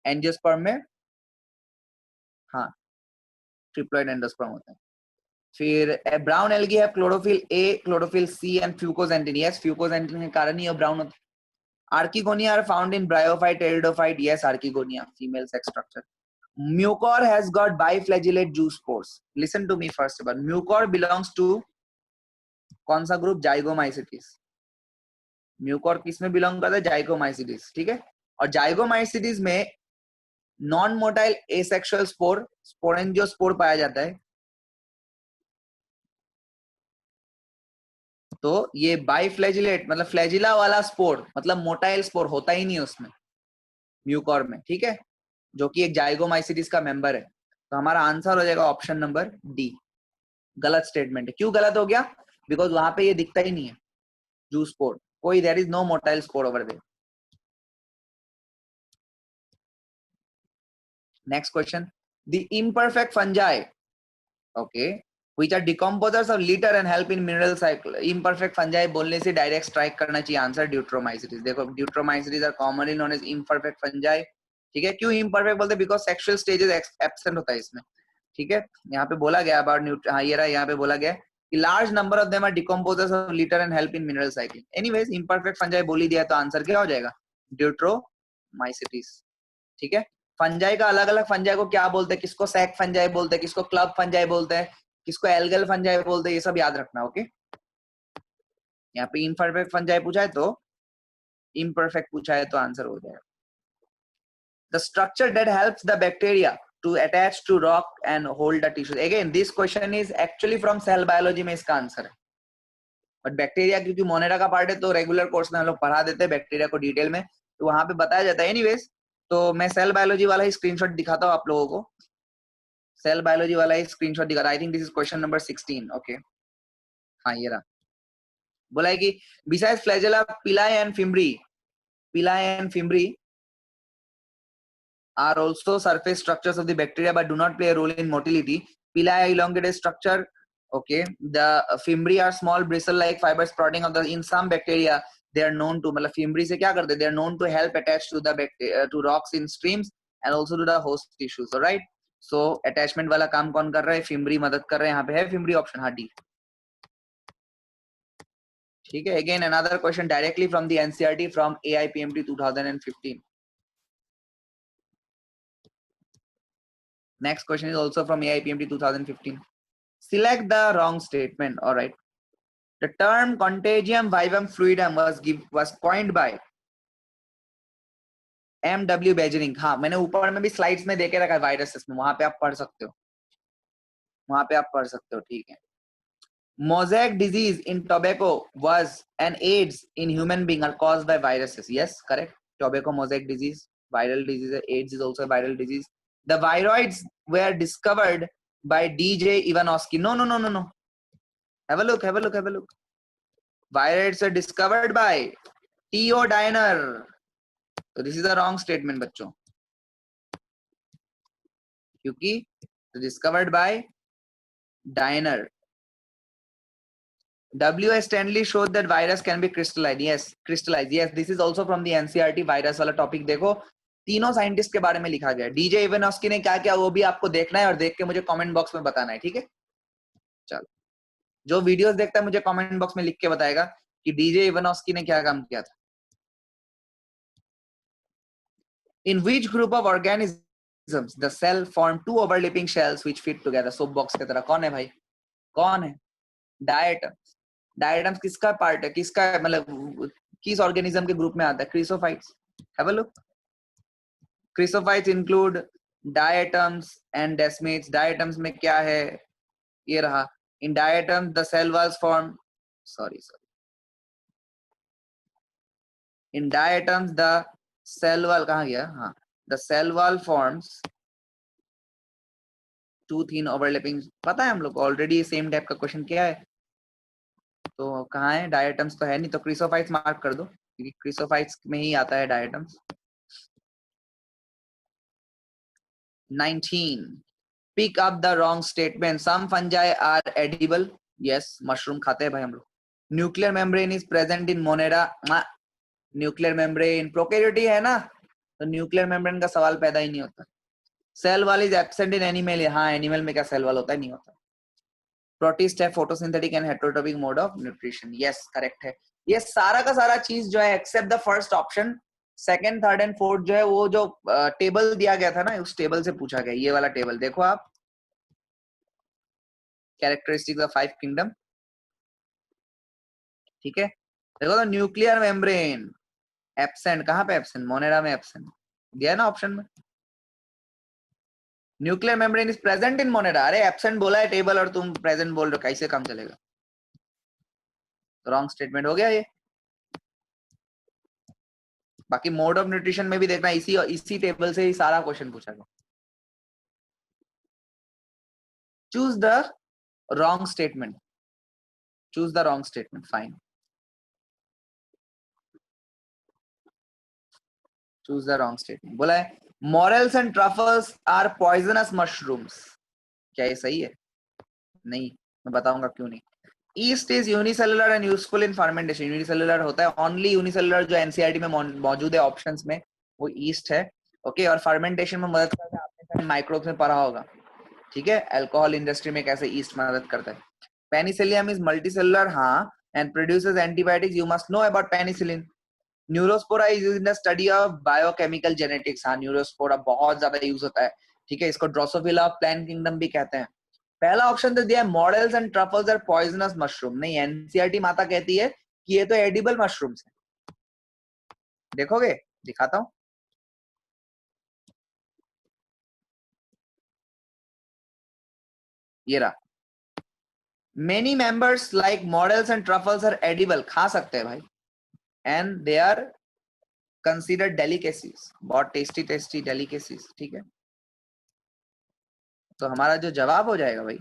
Speaker 1: Angiosperm में हाँ ट्रिप्लॉइड एंडोस्पर्म होता है। फिर ब्राउन एल्गी है chlorophyll A, chlorophyll C and fucoxanthin, yes fucoxanthin के कारण ही ब्राउन होता है। Archegonia are found in bryophyte, pteridophyte. Yes, Archegonia, female sex structure. Mucor has got biflagellate juice pores. Listen to me first about Mucor belongs to कौन सा group? जाइगोमाइसिटीज। Mucor किस में belong करता है? जाइगोमाइसिटीज, ठीक है। और जाइगोमाइसिटीज में non motile asexual spore, sporangiospore पाया जाता है। तो ये बाइफ्लैजिलेट मतलब फ्लैजिला वाला स्पोर, मतलब मोटाइल स्पोर होता ही नहीं उसमें, म्यूकोर में, ठीक है, जो कि एक जाइगोमाइसिटीज का मेंबर है। तो हमारा आंसर हो जाएगा ऑप्शन नंबर डी। गलत स्टेटमेंट है। क्यों गलत हो गया? बिकॉज वहां पे ये दिखता ही नहीं है जूस स्पोर, कोई, there is no motile spore over there. Next question, the imperfect fungi, okay, which are decomposers of litter and help in mineral cycle. imperfect fungi बोलने से डायरेक्ट स्ट्राइक करना चाहिए आंसर ड्यूट्रोमाइसिटीज। देखो deuteromycetes are commonly known as imperfect fungi, ठीक है। क्यों imperfect बोलते हैं? बिकॉज सेक्सुअल स्टेजेस एब्सेंट होता है इसमें, ठीक है। यहाँ पे बोला गया अबाउट हाँ ये रहा, यहाँ पे बोला गया कि large number of them are decomposers of litter and help in mineral cycle. Anyways imperfect fungi बोल ही दिया, तो आंसर क्या हो जाएगा? ड्यूट्रोमाइसिटीज, ठीक है। फंजाई का अलग अलग फंजाई को क्या बोलते हैं, किसको सैक फंजाई बोलते हैं, किसको क्लब फंजाई बोलते हैं, किसको एल्गल फंजाई बोलते हैं, ये सब याद रखना। ओके, यहाँ पे इनपरफेक्ट फंजाई पूछा है तो इम्परफेक्ट पूछा है तो आंसर हो जाएगा। The structure that helps the bacteria to attach to rock and hold the tissues. Again, this question is actually from cell biology में इसका आंसर है, बट बैक्टीरिया क्योंकि मोनेरा का पार्ट है तो रेगुलर कोर्स में हम लोग पढ़ा देते हैं बैक्टीरिया को डिटेल में, तो वहां पे बताया जाता है। एनीवेज, तो मैं सेल बायोलॉजी वाला ही स्क्रीनशॉट दिखाता हूँ आप लोगों को, सेल बायोलॉजी वाला ही स्क्रीनशॉट दिखाता। I think this is question number 16। Okay, हाँ ये रहा। बोला है कि बिसाइड्स फ्लैजेला पिलाई and fimbriae are also surface structures of the bacteria but do not play a role in motility. Pili elongated structure. Okay, the fimbri are small bristle-like fibers sprouting of the in some bacteria. They are known to, मतलब fimbri से क्या करते? They are known to help attach to the to rocks in streams and also to the host tissues. Alright. So attachment वाला काम कौन कर रहा है? Fimbri मदद कर रहे हैं। यहाँ पे है fimbri option, हाँ D। ठीक है। Again another question directly from the NCERT from AIPMT 2015. Next question is also from AIPMT 2015. Select the wrong statement. All right. The term contagium vivum fluidum was coined by M.W. Beijering. हाँ, मैंने ऊपर में भी slides में देके रखा है viruses में, वहां पे आप पढ़ सकते हो, वहां पे आप पढ़ सकते हो। ठीक है। Mosaic disease in tobacco was an AIDS in human being are caused by viruses. Yes, correct. Tobacco mosaic disease, viral disease. AIDS is also a viral disease. The viroids were discovered by D.J. Ivanovsky. No. Have a look. Viroids are discovered by T.O. Diner. So this is a wrong statement, बच्चों, क्योंकि discovered by Diner. W.S. Stanley showed that virus can be crystallized. Yes, crystallized. Yes, this is also from the NCERT virus वाला topic. देखो तीनों scientist के बारे में लिखा गया। डीजे इवानोस्की ने क्या किया वो भी आपको देखना है और देख के मुझे कमेंट बॉक्स में बताना है। ठीक है, चलो, जो वीडियोस देखता है मुझे कमेंट बॉक्स में लिख के बताएगा कि डीजे इवानोस्की ने क्या काम किया था। In which group of organisms the cell form two overlapping shells which fit together? Soap box की तरह। कौन है भाई, कौन है? डायटम्स। डायटम्स किसका पार्ट है, किसका मतलब किस ऑर्गेनिज्म के ग्रुप में आता है? Chrysophytes. Have a look. Chrysophytes include diatoms and desmids. Diatoms में क्या है? ये रहा। In diatoms the cell was form, sorry in diatoms the cell wall, कहाँ गया? हाँ, the cell wall forms two thin overlapping. पता है हम लोग ऑलरेडी सेम टाइप का क्वेश्चन किया है, तो कहाँ है? डायटम्स तो है नहीं, तो क्रिसोफाइट्स मार्क कर दो क्योंकि क्रिसोफाइट्स में ही आता है diatoms. 19. Pick up the wrong statement. Some fungi are edible. Yes, mushroom खाते हैं भाई हम लोग। Nuclear membrane is present in monera. Nuclear membrane prokaryotic है ना, तो न्यूक्लियर मेम्ब्रेन का सवाल पैदा ही नहीं होता। Cell wall is absent in animal. हाँ, एनिमल में क्या सेल वॉल होता है? नहीं होता। प्रोटिस्ट है photosynthetic and heterotrophic mode of nutrition. Yes, correct है। ये सारा का सारा चीज जो है except the first option, second, third and fourth जो है वो जो टेबल दिया गया था ना, उस टेबल से पूछा गया। ये वाला टेबल देखो आप, कैरेक्टरिस्टिक्स ऑफ 5 किंगडम। ठीक है, देखो तो न्यूक्लियर मेम्ब्रेन एब्सेंट, कहाँ पे एब्सेंट? मोनेरा में एब्सेंट दिया ना ऑप्शन में। Nuclear membrane is present in Monera. अरे एब्सेंट बोला है टेबल और तुम प्रेजेंट बोल रहे हो, कैसे काम चलेगा? रॉन्ग स्टेटमेंट हो गया ये। बाकी मोड ऑफ न्यूट्रिशन में भी देखना, इसी टेबल से ही सारा क्वेश्चन पूछा गया। Choose the wrong statement, choose the wrong statement. Fine, choose the wrong statement. बोला है morels and truffles are poisonous mushrooms. क्या ये सही है? नहीं, मैं बताऊंगा क्यों नहीं। Yeast is unicellular and useful in fermentation. Unicellular होता है, ओनली यूनिसेलुलर जो एनसीईआरटी में मौजूद है ऑप्शंस में वो ईस्ट है। ओके, और फर्मेंटेशन में मदद करता है, आपने माइक्रोब्स में पढ़ा होगा। ठीक है, अल्कोहल इंडस्ट्री में कैसे ईस्ट मदद करता है। पेनिसिलियम इज मल्टीसेलुलर, हाँ, and produces antibiotics. You must know about penicillin. Neurospora is used in the study of biochemical genetics. हाँ, न्यूरोस्पोरा बहुत ज्यादा यूज होता है, ठीक है। इसको ड्रोसोफिला ऑफ प्लांट किंगडम भी कहते हैं। पहला ऑप्शन तो दिया है morels and truffles are poisonous mushroom. नहीं, एनसीईआरटी माता कहती है कि ये तो एडिबल मशरूम्स है। देखोगे, दिखाता हूं। ये रहा, many members like morels and truffles are edible, खा सकते हैं भाई, and they are considered delicacies, बहुत टेस्टी टेस्टी डेलिकेसीज, ठीक है। तो हमारा जो जवाब हो जाएगा भाई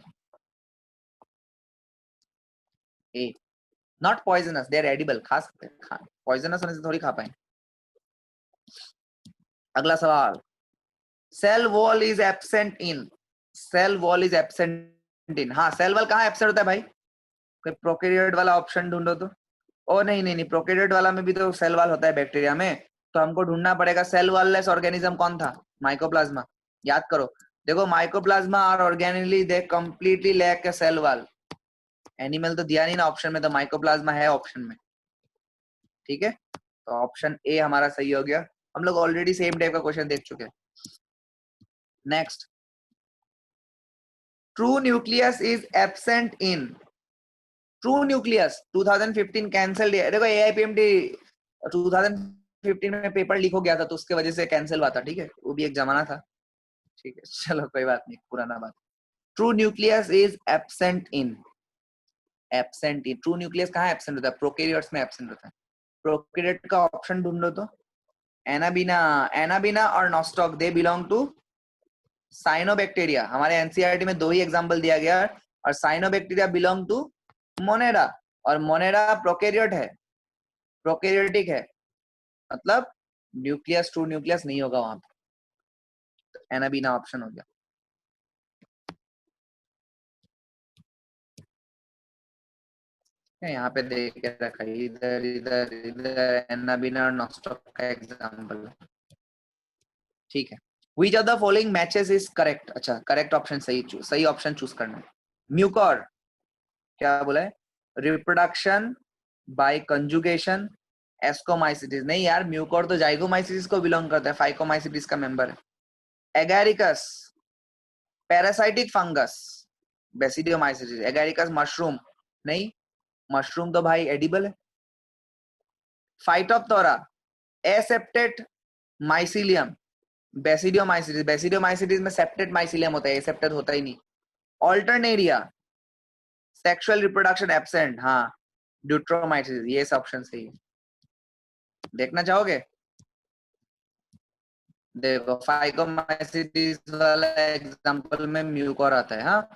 Speaker 1: A, not poisonous, they are edible, खा सकते हैं, खा, पॉइजनस होने से थोड़ी खा पाएंगे। अगला सवाल, cell wall is absent in, cell wall is absent in, हाँ सेल वॉल कहाँ एब्सेंट होता है भाई? कोई प्रोकैरियोट वाला ऑप्शन ढूंढो तो। ओ नहीं नहीं नहीं, प्रोकैरियोट वाला में भी तो सेल वॉल होता है बैक्टीरिया में, तो हमको ढूंढना पड़ेगा सेल वॉललेस ऑर्गेनिज्म कौन था? माइकोप्लाज्मा। याद करो, देखो माइकोप्लाज्मा और ऑर्गेनिली they completely lack a cell wall. Animal तो दिया नहीं ना ऑप्शन में, तो माइकोप्लाज्मा है ऑप्शन में, ठीक है। तो ऑप्शन ए हमारा सही हो गया। हम लोग ऑलरेडी सेम टाइप का क्वेश्चन देख चुके हैं। Next, true nucleus is absent in, true nucleus 2015 cancel. देखो एआईपीएमटी 2015 में पेपर लीक हो गया था, तो उसके वजह से कैंसिल हुआ था, ठीक है। वो भी एक जमाना था, ठीक है, चलो कोई बात नहीं, पुराना बात। True nucleus is absent in, absent in, true nucleus कहाँ एब्सेंट होता है? प्रोकैरियोट्स में एब्सेंट होता है। प्रोकैरियोट का ऑप्शन ढूंढो तो। एनाबीना, एनाबीना और nostoc they belong to cyanobacteria. हमारे एनसीईआरटी में दो ही एग्जांपल दिया गया, और साइनोबैक्टीरिया बिलोंग टू मोनेरा, और मोनेरा प्रोकैरियोट है, प्रोकैरियोटिक है, मतलब न्यूक्लियस ट्रू न्यूक्लियस नहीं होगा वहां पे। एनाबीना ऑप्शन हो गया। यहाँ पे देख के रखा है, इधर इधर इधर एनाबीना और नॉस्टॉक का एग्जांपल, ठीक है। Which of the following matches is correct? अच्छा, करेक्ट ऑप्शन सही, सही ऑप्शन चूज करना है। म्यूकोर क्या बोला है? Reproduction by conjugation, ascomycetes. नहीं यार, म्यूकोर तो जाइगोमाइसिटिस को बिलोंग करता है, फाइकोमाइसिटिस का मेंबर है। एगैरिकस पैरासाइटिक फंगस, बेसिडियोमाइसिटिस। एगैरिकस मशरूम, नहीं, मशरूम तो भाई एडिबल है। Phytophthora aseptate mycelium, basidiomycetes, basidiomycetes में सेप्टेट माइसिलियम होता है, एसेप्टेट होता ही नहीं। ऑल्टरनेरिया सेक्सुअल रिप्रोडक्शन एब्सेंट, हाँ, ड्यूट्रोमाइसिस, ये सब ऑप्शन सही है। देखना चाहोगे? देखो फाइकोमाइसिटिस वाला एग्जांपल में म्यूकोर आता है, हाँ,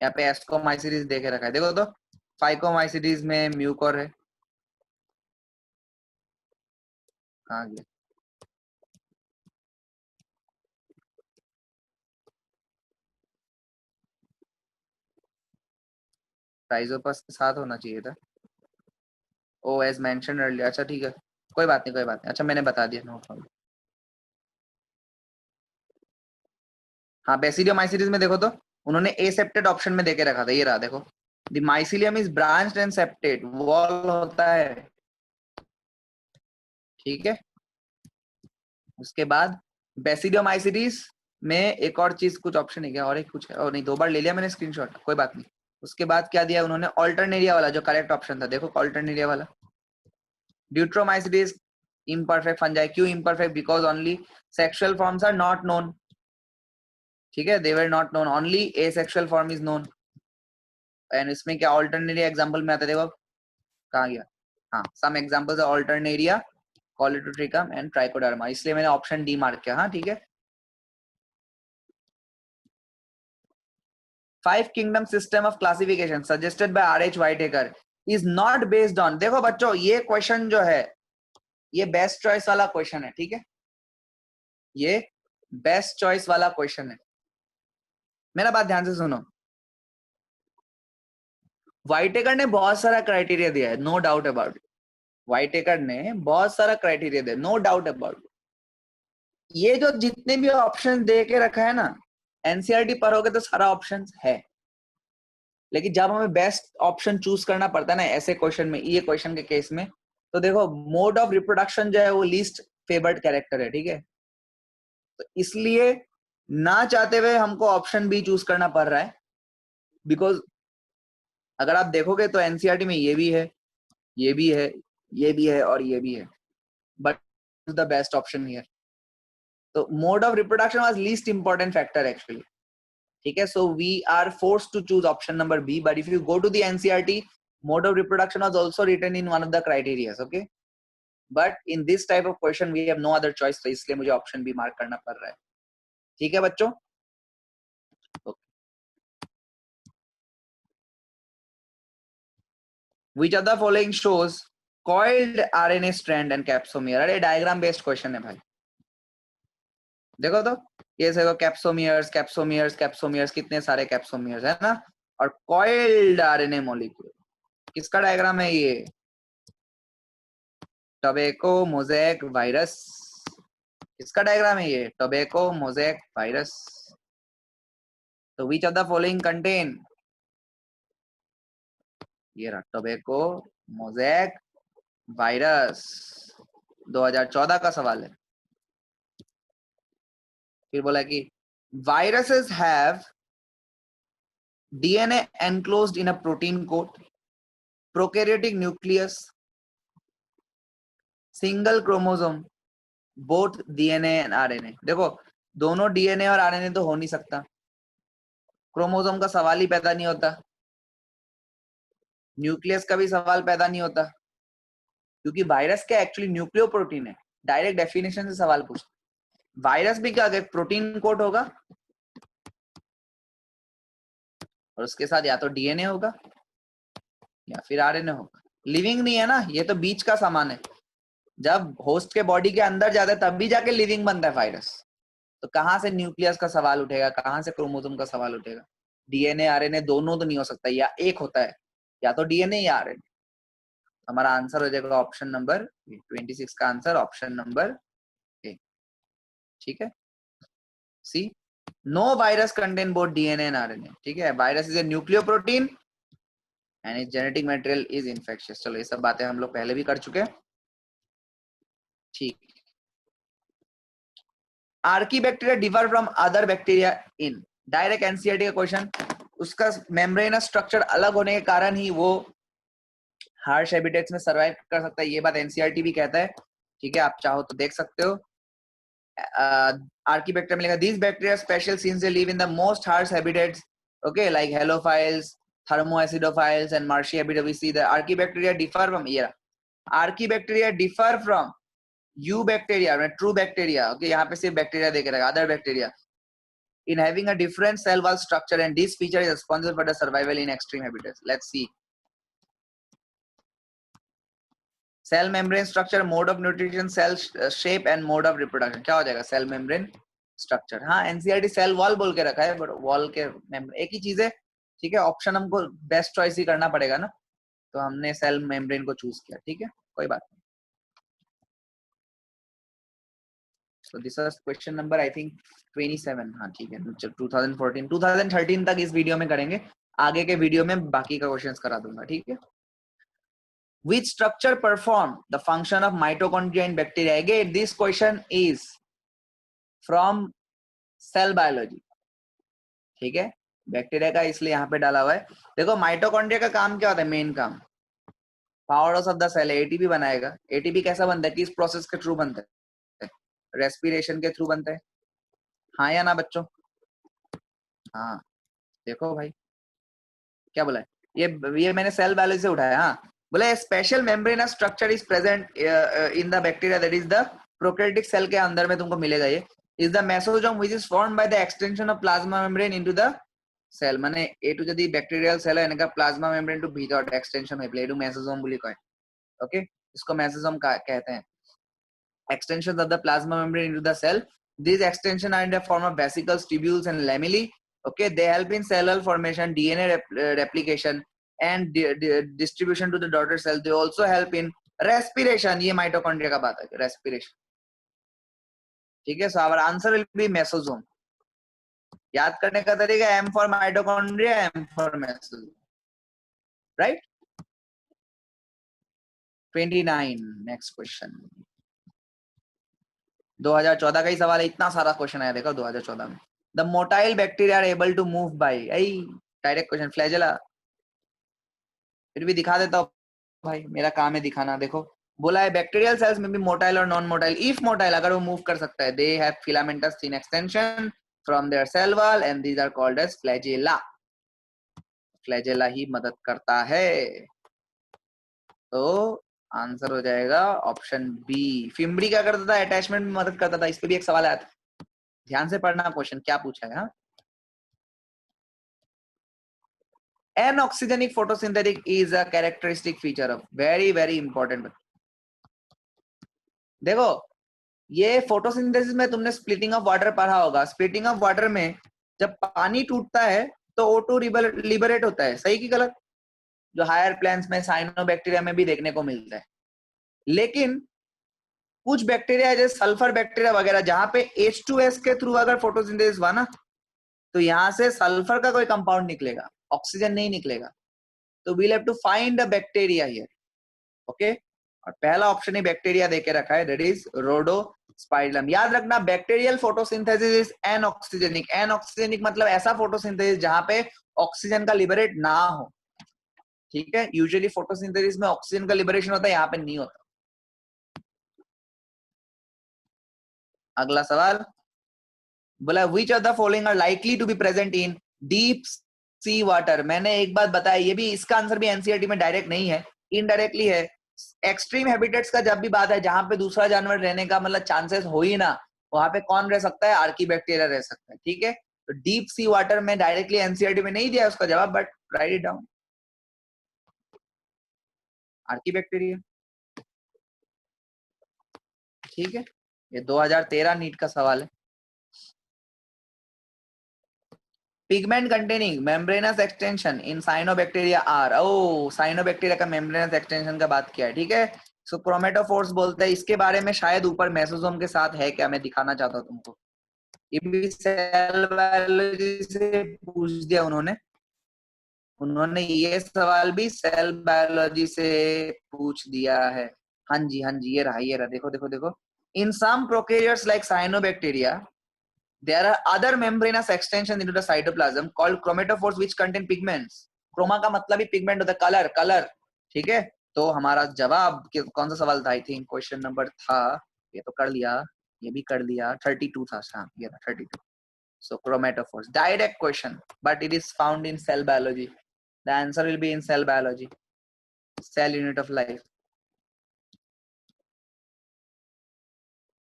Speaker 1: यहाँ पे एस्कोमाइसिटिस देखे रखा है, देखो तो फाइकोमाइसिटिस में म्यूकोर है, कहाँ गया? राइजोपस के साथ होना चाहिए था। ओ एज मेंशन अर्लियर, अच्छा ठीक है, कोई बात नहीं कोई बात नहीं, अच्छा मैंने बता दिया, नो प्रॉब्लम। हाँ, बेसिडियोमाइसिटिस में देखो तो उन्होंने एसेप्टेड ऑप्शन में देके रखा था, ये रहा देखो, the mycelium is branched and septate, wall होता है, ठीक है। उसके बाद बेसिडियोमाइसिटिस में एक और चीज, कुछ ऑप्शन है क्या? और एक कुछ है, और नहीं, दो बार ले लिया मैंने स्क्रीनशॉट, कोई बात नहीं। उसके बाद क्या दिया उन्होंने? ऑल्टरनेरिया वाला जो करेक्ट ऑप्शन था, देखो ऑल्टरनेरिया वाला। ड्यूट्रोमाइसिटिस इम्परफेक्ट फंजाई, क्यों imperfect? Because only sexual forms are not known, ठीक है, they were not known, only asexual form is known. And इसमें क्या ऑल्टरनेरिया एग्जांपल में आता है, देखो कहाँ गया, हाँ, some examples are alternaria, colletotrichum and trichoderma, इसलिए मैंने ऑप्शन डी मार्क किया, हाँ ठीक है। Five kingdom system of classification suggested by R H. Whittaker is not based on, देखो बच्चों ये क्वेश्चन जो है ये बेस्ट चॉइस वाला क्वेश्चन है, ठीक है, ये बेस्ट चॉइस वाला क्वेश्चन है। मेरा बात ध्यान से सुनो, व्हाइटेकर ने बहुत सारा क्राइटेरिया दिया है, no doubt about it, Whittaker ने बहुत सारा क्राइटेरिया दिया, नो डाउट अबाउट। ये जो जितने भी ऑप्शन दे के रखा है ना, एनसीईआरटी पढ़ोगे तो सारा ऑप्शन है, लेकिन जब हमें बेस्ट ऑप्शन चूज करना पड़ता है ना ऐसे क्वेश्चन में, ये क्वेश्चन के केस में, तो देखो मोड ऑफ रिप्रोडक्शन जो है वो लीस्ट फेवर्ड कैरेक्टर है, ठीक है, तो इसलिए ना चाहते हुए हमको ऑप्शन बी चूज करना पड़ रहा है, बिकॉज अगर आप देखोगे तो एनसीईआरटी में ये भी है, ये भी है, ये भी है और ये भी है, but the best option here. तो mode of reproduction was least important factor actually, ठीक है, so we are forced to choose option number B, but if you go to the NCERT mode of reproduction was also written in one of the criterias, okay, but in this type of question we have no other choice, तो इसलिए मुझे option B mark करना पड़ रहा है, ठीक है बच्चों। Which of the following shows coiled RNA strand and capsomere? अरे डायग्राम बेस्ड क्वेश्चन है भाई, देखो तो ये देखो कैप्सोमियर्स कैप्सोमियर्स कैप्सोमियर्स, कितने सारे कैप्सोमियर्स है ना, और कॉइल्ड आरएनए मॉलिक्यूल, किसका डायग्राम है ये? टोबैको मोज़ेक वायरस, किसका डायग्राम है ये? Tobacco mosaic virus. तो which of the following contain, ये रहा टोबैको मोज़ेक वायरस, 2014 का सवाल है। फिर बोला कि viruses have DNA enclosed in a protein coat, prokaryotic nucleus, single chromosome, both DNA and RNA। देखो दोनों DNA और RNA तो हो नहीं सकता, क्रोमोसोम का सवाल ही पैदा नहीं होता, न्यूक्लियस का भी सवाल पैदा नहीं होता, क्योंकि वायरस क्या एक्चुअली न्यूक्लियो प्रोटीन है, डायरेक्ट डेफिनेशन से सवाल पूछते। वायरस भी क्या अगर प्रोटीन कोट होगा और उसके साथ या तो डीएनए होगा या फिर आरएनए होगा, लिविंग नहीं है ना, ये तो बीच का सामान है, जब होस्ट के बॉडी के अंदर जाता है तब भी जाके लिविंग बनता है वायरस, तो कहां से न्यूक्लियस का सवाल उठेगा, कहां से क्रोमोसोम का सवाल उठेगा? डीएनए आरएनए दोनों तो नहीं हो सकता, या एक होता है, या तो डीएनए या आरएनए। हमारा आंसर हो जाएगा ऑप्शन नंबर 26 का आंसर ऑप्शन नंबर ए, ठीक है। See no virus contain both DNA and RNA, ठीक है, virus is a nucleoprotein and is genetic material is infectious. चलो ये सब बातें हम लोग पहले भी कर चुके हैं, ठीक। Archaebacteria differ from other bacteria in, direct NCERT का क्वेश्चन, उसका मेम्ब्रेनस स्ट्रक्चर अलग होने के कारण ही वो हार्श हैबिटेट्स में सर्वाइव कर सकता है, ये बात एनसीईआरटी भी कहता है, ठीक है, आप चाहो तो देख सकते हो। आर्कीबैक्टीरिया में लिखा these bacteria special since they live in the most harsh habitats, okay, like halophiles, thermoacidophile and marshy habitat। we see the archaebacteria differ from here, archaebacteria differ from eubacteria, true bacteria, okay, यहाँ पे सिर्फ bacteria देख रहा है, other bacteria in having a different cell wall structure and this feature is responsible for the survival in extreme habitats। let's see cell membrane structure, mode of nutrition, cell shape and mode of reproduction। क्या हो जाएगा? Cell membrane structure, हाँ NCERT cell wall बोल के रखा है, but wall के membrane एक ही चीज है, ठीक है, ऑप्शन हमको बेस्ट चॉइस ही करना पड़ेगा ना, तो हमने सेल मेम्ब्रेन को चूज किया, ठीक है, कोई बात नहीं। So this is question number I think 27, हाँ ठीक है, 2014 2013 तक इस वीडियो में करेंगे, आगे के वीडियो में बाकी का क्वेश्चंस करा दूंगा, ठीक है। Which structure perform the function of mitochondria in bacteria? Again this question is from cell biology, ठीक है, बैक्टीरिया का इसलिए यहाँ पे डाला हुआ है। देखो माइटोकॉन्ड्रिया का काम क्या होता है, मेन काम powers of the cell, ATP बनाएगा। एटीपी कैसा बनता है, किस प्रोसेस के थ्रू बनता है? रेस्पिरेशन के थ्रू बनता है, हाँ या ना बच्चों? हाँ देखो भाई क्या बोला है, ये मैंने सेल बायोलॉजी से उठाया, हाँ बोला special membranous structure is present in the bacteria that is the prokaryotic cell के अंदर में तुमको मिलेगा, ये is the mesosome which is formed by the extension of plasma membrane into the cell, माने एटू যদি ব্যাকটেরিয়াল সেল হয় এনেকা প্লাজমা মেমব্রেন টু ভিতর এক্সটেনশন হয় এটু মেসোসোম বুলি কয়, ओके, इसको मेसोसोम कहते हैं। extensions of the plasma membrane into the cell, these extensions are in the form of vesicles, tubules and lamellae, okay, they help in cellular formation, DNA replication and distribution to the daughter cell, they also help in respiration, ये mitochondria का बात है, respiration, ठीक है। so our answer will be mesosome। याद करने का तरीका M for mitochondria, M for mesosome, right? 29 next question 2014 का ही सवाल है, इतना सारा क्वेश्चन आया देखो 2014 में। The motile bacteria are able to move by, direct question, flagella. फिर भी दिखा देता हूँ भाई, मेरा काम है दिखाना। देखो बोला है बैक्टीरियल सेल्स में भी मोटाइल और नॉन मोटाइल। इफ मोटाइल, अगर वो मूव कर सकता है, they have filamentous thin extension from their cell wall and these are called as flagella. Flagella ही मदद करता है, तो आंसर हो जाएगा ऑप्शन बी। फिम्बरी क्या करता था? अटैचमेंट में मदद करता था। इस पे भी एक सवाल आया था, ध्यान से पढ़ना क्वेश्चन क्या पूछा है। Anoxygenic photosynthetic is a characteristic feature of, very important। देखो ये फोटोसिंथेसिस में तुमने स्प्लिटिंग ऑफ वाटर पढ़ा होगा। स्प्लिटिंग ऑफ वाटर में जब पानी टूटता है तो O2 लिबरेट होता है, सही की गलत? जो हायर प्लांट्स में, साइनोबैक्टीरिया में भी देखने को मिलता है। लेकिन कुछ बैक्टीरिया जैसे सल्फर बैक्टीरिया वगैरह, जहां पे H2S के थ्रू अगर फोटोसिंथेसिस हुआ ना, तो यहां से सल्फर का कोई कंपाउंड निकलेगा, ऑक्सीजन नहीं निकलेगा। तो we'll have to find a bacteria here, okay. और पहला ऑप्शन ही बैक्टीरिया देके रखा है, दैट इज रोडोस्पाइरलम। याद रखना bacterial photosynthesis is anoxygenic. Anoxygenic मतलब ऐसा फोटोसिंथेसिस जहां पे ऑक्सीजन का लिबरेट ना हो, ठीक है। यूजुअली फोटोसिंथेसिस में ऑक्सीजन का लिबरेशन होता है, यहाँ पे नहीं होता। अगला सवाल बोला which of the following are likely to be present in deep sea water. मैंने एक बात बताया, ये भी इसका आंसर भी एनसीईआरटी में डायरेक्ट नहीं है, इनडायरेक्टली है। एक्सट्रीम हैबिटेट्स का जब भी बात है, जहां पे दूसरा जानवर रहने का मतलब चांसेस हो ही ना, वहां पे कौन रह सकता है? आर्कीबैक्टीरिया रह सकता है, ठीक है। तो डीप सी वाटर में डायरेक्टली एनसीईआरटी में नहीं दिया उसका जवाब, but write it down, archaebacteria, ठीक है। ये 2013 नीट का सवाल है। Pigment containing membranous extension in cyanobacteria are, oh cyanobacteria का मेम्ब्रेनस एक्सटेंशन का बात किया है, ठीक है। सो क्रोमेटोफोर्स बोलते हैं, इसके बारे में शायद ऊपर मेसोसोम के साथ है क्या, मैं दिखाना चाहता हूँ तुमको। ये भी सेल बायोलॉजी से पूछ दिया उन्होंने, उन्होंने ये सवाल भी सेल बायोलॉजी से पूछ दिया है। हाँ जी हाँ जी, ये रहा, देखो देखो देखो। In some prokaryotes like cyanobacteria there are other membranous extensions into the cytoplasm called chromatophores which contain pigments। Chroma का मतलब ही पिगमेंट होता है, कलर कलर, ठीक है। तो हमारा जवाब कौन सा सवाल था? आई थिंक क्वेश्चन नंबर था, ये तो कर लिया, ये भी कर लिया, 32 था, हाँ ये था 32। So chromatophores, direct question, but it is found in cell biology. The answer will be in cell biology, cell unit of life.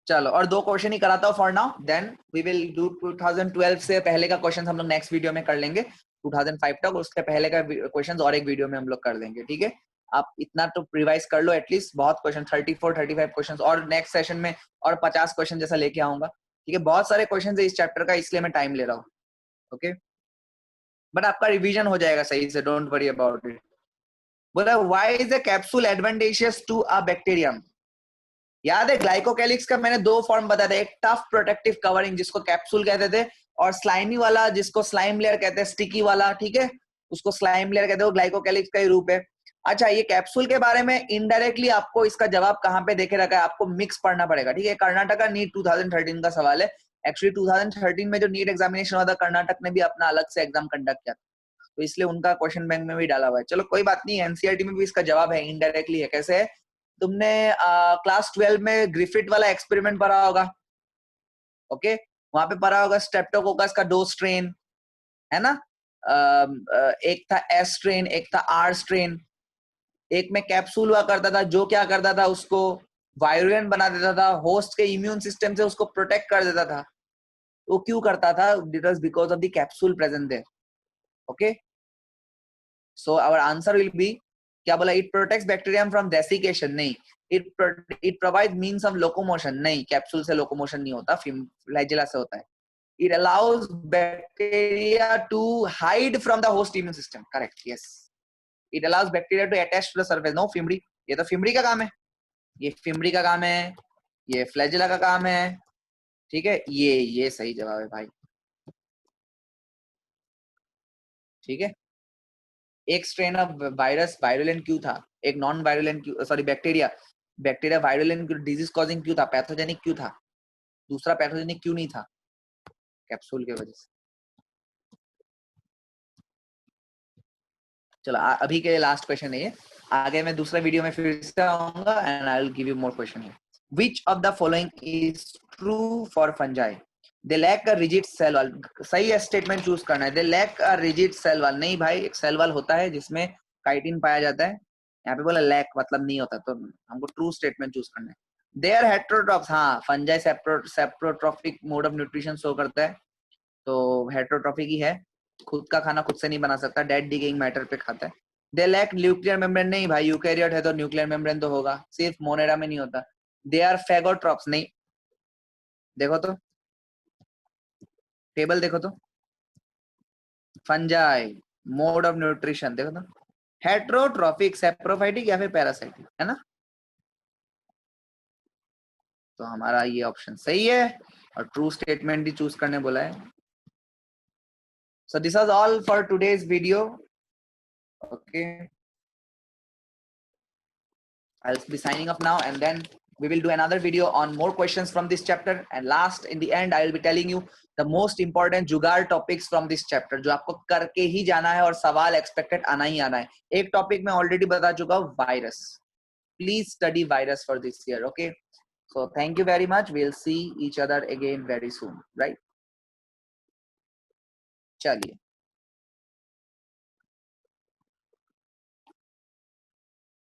Speaker 1: चलो और दो क्वेश्चन ही कराता हूँ for now, then we will do 2012 से पहले का क्वेश्चन हम लोग नेक्स्ट वीडियो में कर लेंगे, 2005 तक उसके पहले का क्वेश्चन और एक वीडियो में हम लोग कर लेंगे, ठीक है। आप इतना तो रिवाइज कर लो एटलीस्ट, बहुत क्वेश्चन 34 35 क्वेश्चन, और नेक्स्ट सेशन में और 50 क्वेश्चन जैसा लेके आऊंगा, ठीक है। बहुत सारे क्वेश्चन है इस चैप्टर का, इसलिए मैं टाइम ले रहा हूँ, ओके। बट आपका रिविजन हो जाएगा सही से, डोंट वरी अबाउट इट। बोला why is a capsule advantageous to a bacterium. याद है ग्लाइकोकैलिक्स का मैंने दो फॉर्म बताया था, एक टफ प्रोटेक्टिव कवरिंग जिसको कैप्सूल कहते थे, और स्लाइमी वाला जिसको स्लाइम लेयर कहते हैं, स्टिकी वाला, ठीक है, उसको स्लाइम लेयर कहते हैं, वो ग्लाइकोकैलिक्स का ही रूप है। अच्छा ये कैप्सूल के बारे में इनडायरेक्टली आपको इसका जवाब कहाँ पे देखे रखा है, आपको मिक्स पढ़ना पड़ेगा, ठीक है। कर्नाटका नीट 2013 का सवाल है। एक्चुअली 2013 में जो नीट एग्जामिनेशन हुआ था, कर्नाटक ने भी अपना अलग से एग्जाम कंडक्ट किया, तो इसलिए उनका क्वेश्चन बैंक में भी डाला हुआ है। चलो कोई बात नहीं, एनसीईआरटी में भी इसका जवाब है, इनडायरेक्टली है। कैसे है? तुमने क्लास 12 में ग्रिफिथ वाला एक्सपेरिमेंट पढ़ा होगा, ओके। वहां पे पढ़ा होगा स्ट्रेप्टोकोकस का दो स्ट्रेन, है ना। एक था एस स्ट्रेन, एक था आर स्ट्रेन। एक में कैप्सूल हुआ करता था, जो क्या करता था, उसको वायरुलेंट बना देता था, होस्ट के इम्यून सिस्टम से उसको प्रोटेक्ट कर देता था। वो क्यों करता था? It was because of the capsule present there, okay. So our answer will be, क्या बोला? It protects bacterium from desiccation, नहीं। It provide means of locomotion, नहीं, कैप्सूल से लोकोमोशन नहीं होता, फ्लैजेला से होता है। It allows bacteria to hide from the host immune system, correct, yes. It allows bacteria to attach to the surface, no fimbriae, ये तो फिम्बरी का काम है, ये फिम्बरी का काम है, ये फ्लैजेला का काम है, ठीक है। ये सही जवाब है भाई, ठीक है। एक स्ट्रेन ऑफ वायरस वायरुलेंट क्यों था, एक नॉन वायरुलेंट क्यों, sorry bacteria virulent disease causing क्यों था, पैथोजेनिक क्यों था, दूसरा पैथोजेनिक क्यों नहीं था, कैप्सूल के वजह से। चलो अभी के लिए लास्ट क्वेश्चन है ये, आगे मैं दूसरा वीडियो में फिर से आऊंगा and I will give you more question here. Which of the following is true for fungi? They lack a rigid cell wall. सही है, स्टेटमेंट चूज करना है। They lack a rigid cell wall, नहीं भाई, एक सेल वॉल होता है जिसमें काइटिन पाया जाता है, यहाँ पे बोला लैक मतलब नहीं होता, तो हमको ट्रू स्टेटमेंट चूज करना है। दे आर हेट्रोट्रॉप्स, हाँ fungi saprotrophic mode of nutrition show करता है, तो हेट्रोट्रॉफिक ही है, खुद का खाना खुद से नहीं बना सकता, डेड डिगेइंग मैटर पे खाता है। दे लैक न्यूक्लियर मेम्ब्रेन, नहीं भाई यूकैरियोट है तो न्यूक्लियर मेम्ब्रेन तो होगा, सिर्फ मोनेरा में नहीं होता। दे आर फेगोट्रॉप्स, नहीं, देखो तो टेबल देखो तो, फंजाई मोड ऑफ न्यूट्रिशन देखो तो, हेट्रोट्रॉफिक सेप्रोफाइटिक या फिर पैरासाइटिक, है ना, तो हमारा ये ऑप्शन सही है और ट्रू स्टेटमेंट ही चूज करने बोला है। So this was all for today's video, okay, I'll be signing off now and then we will do another video on more questions from this chapter, and last in the end I will be telling you the most important जुगाड़ topics from this chapter जो आपको करके ही जाना है और सवाल expected आना ही आना है। एक टॉपिक मैं ऑलरेडी बता चुका हूँ, virus, please study virus for this year, okay? So thank you very much, we'll see each other again very soon, right? चलिए।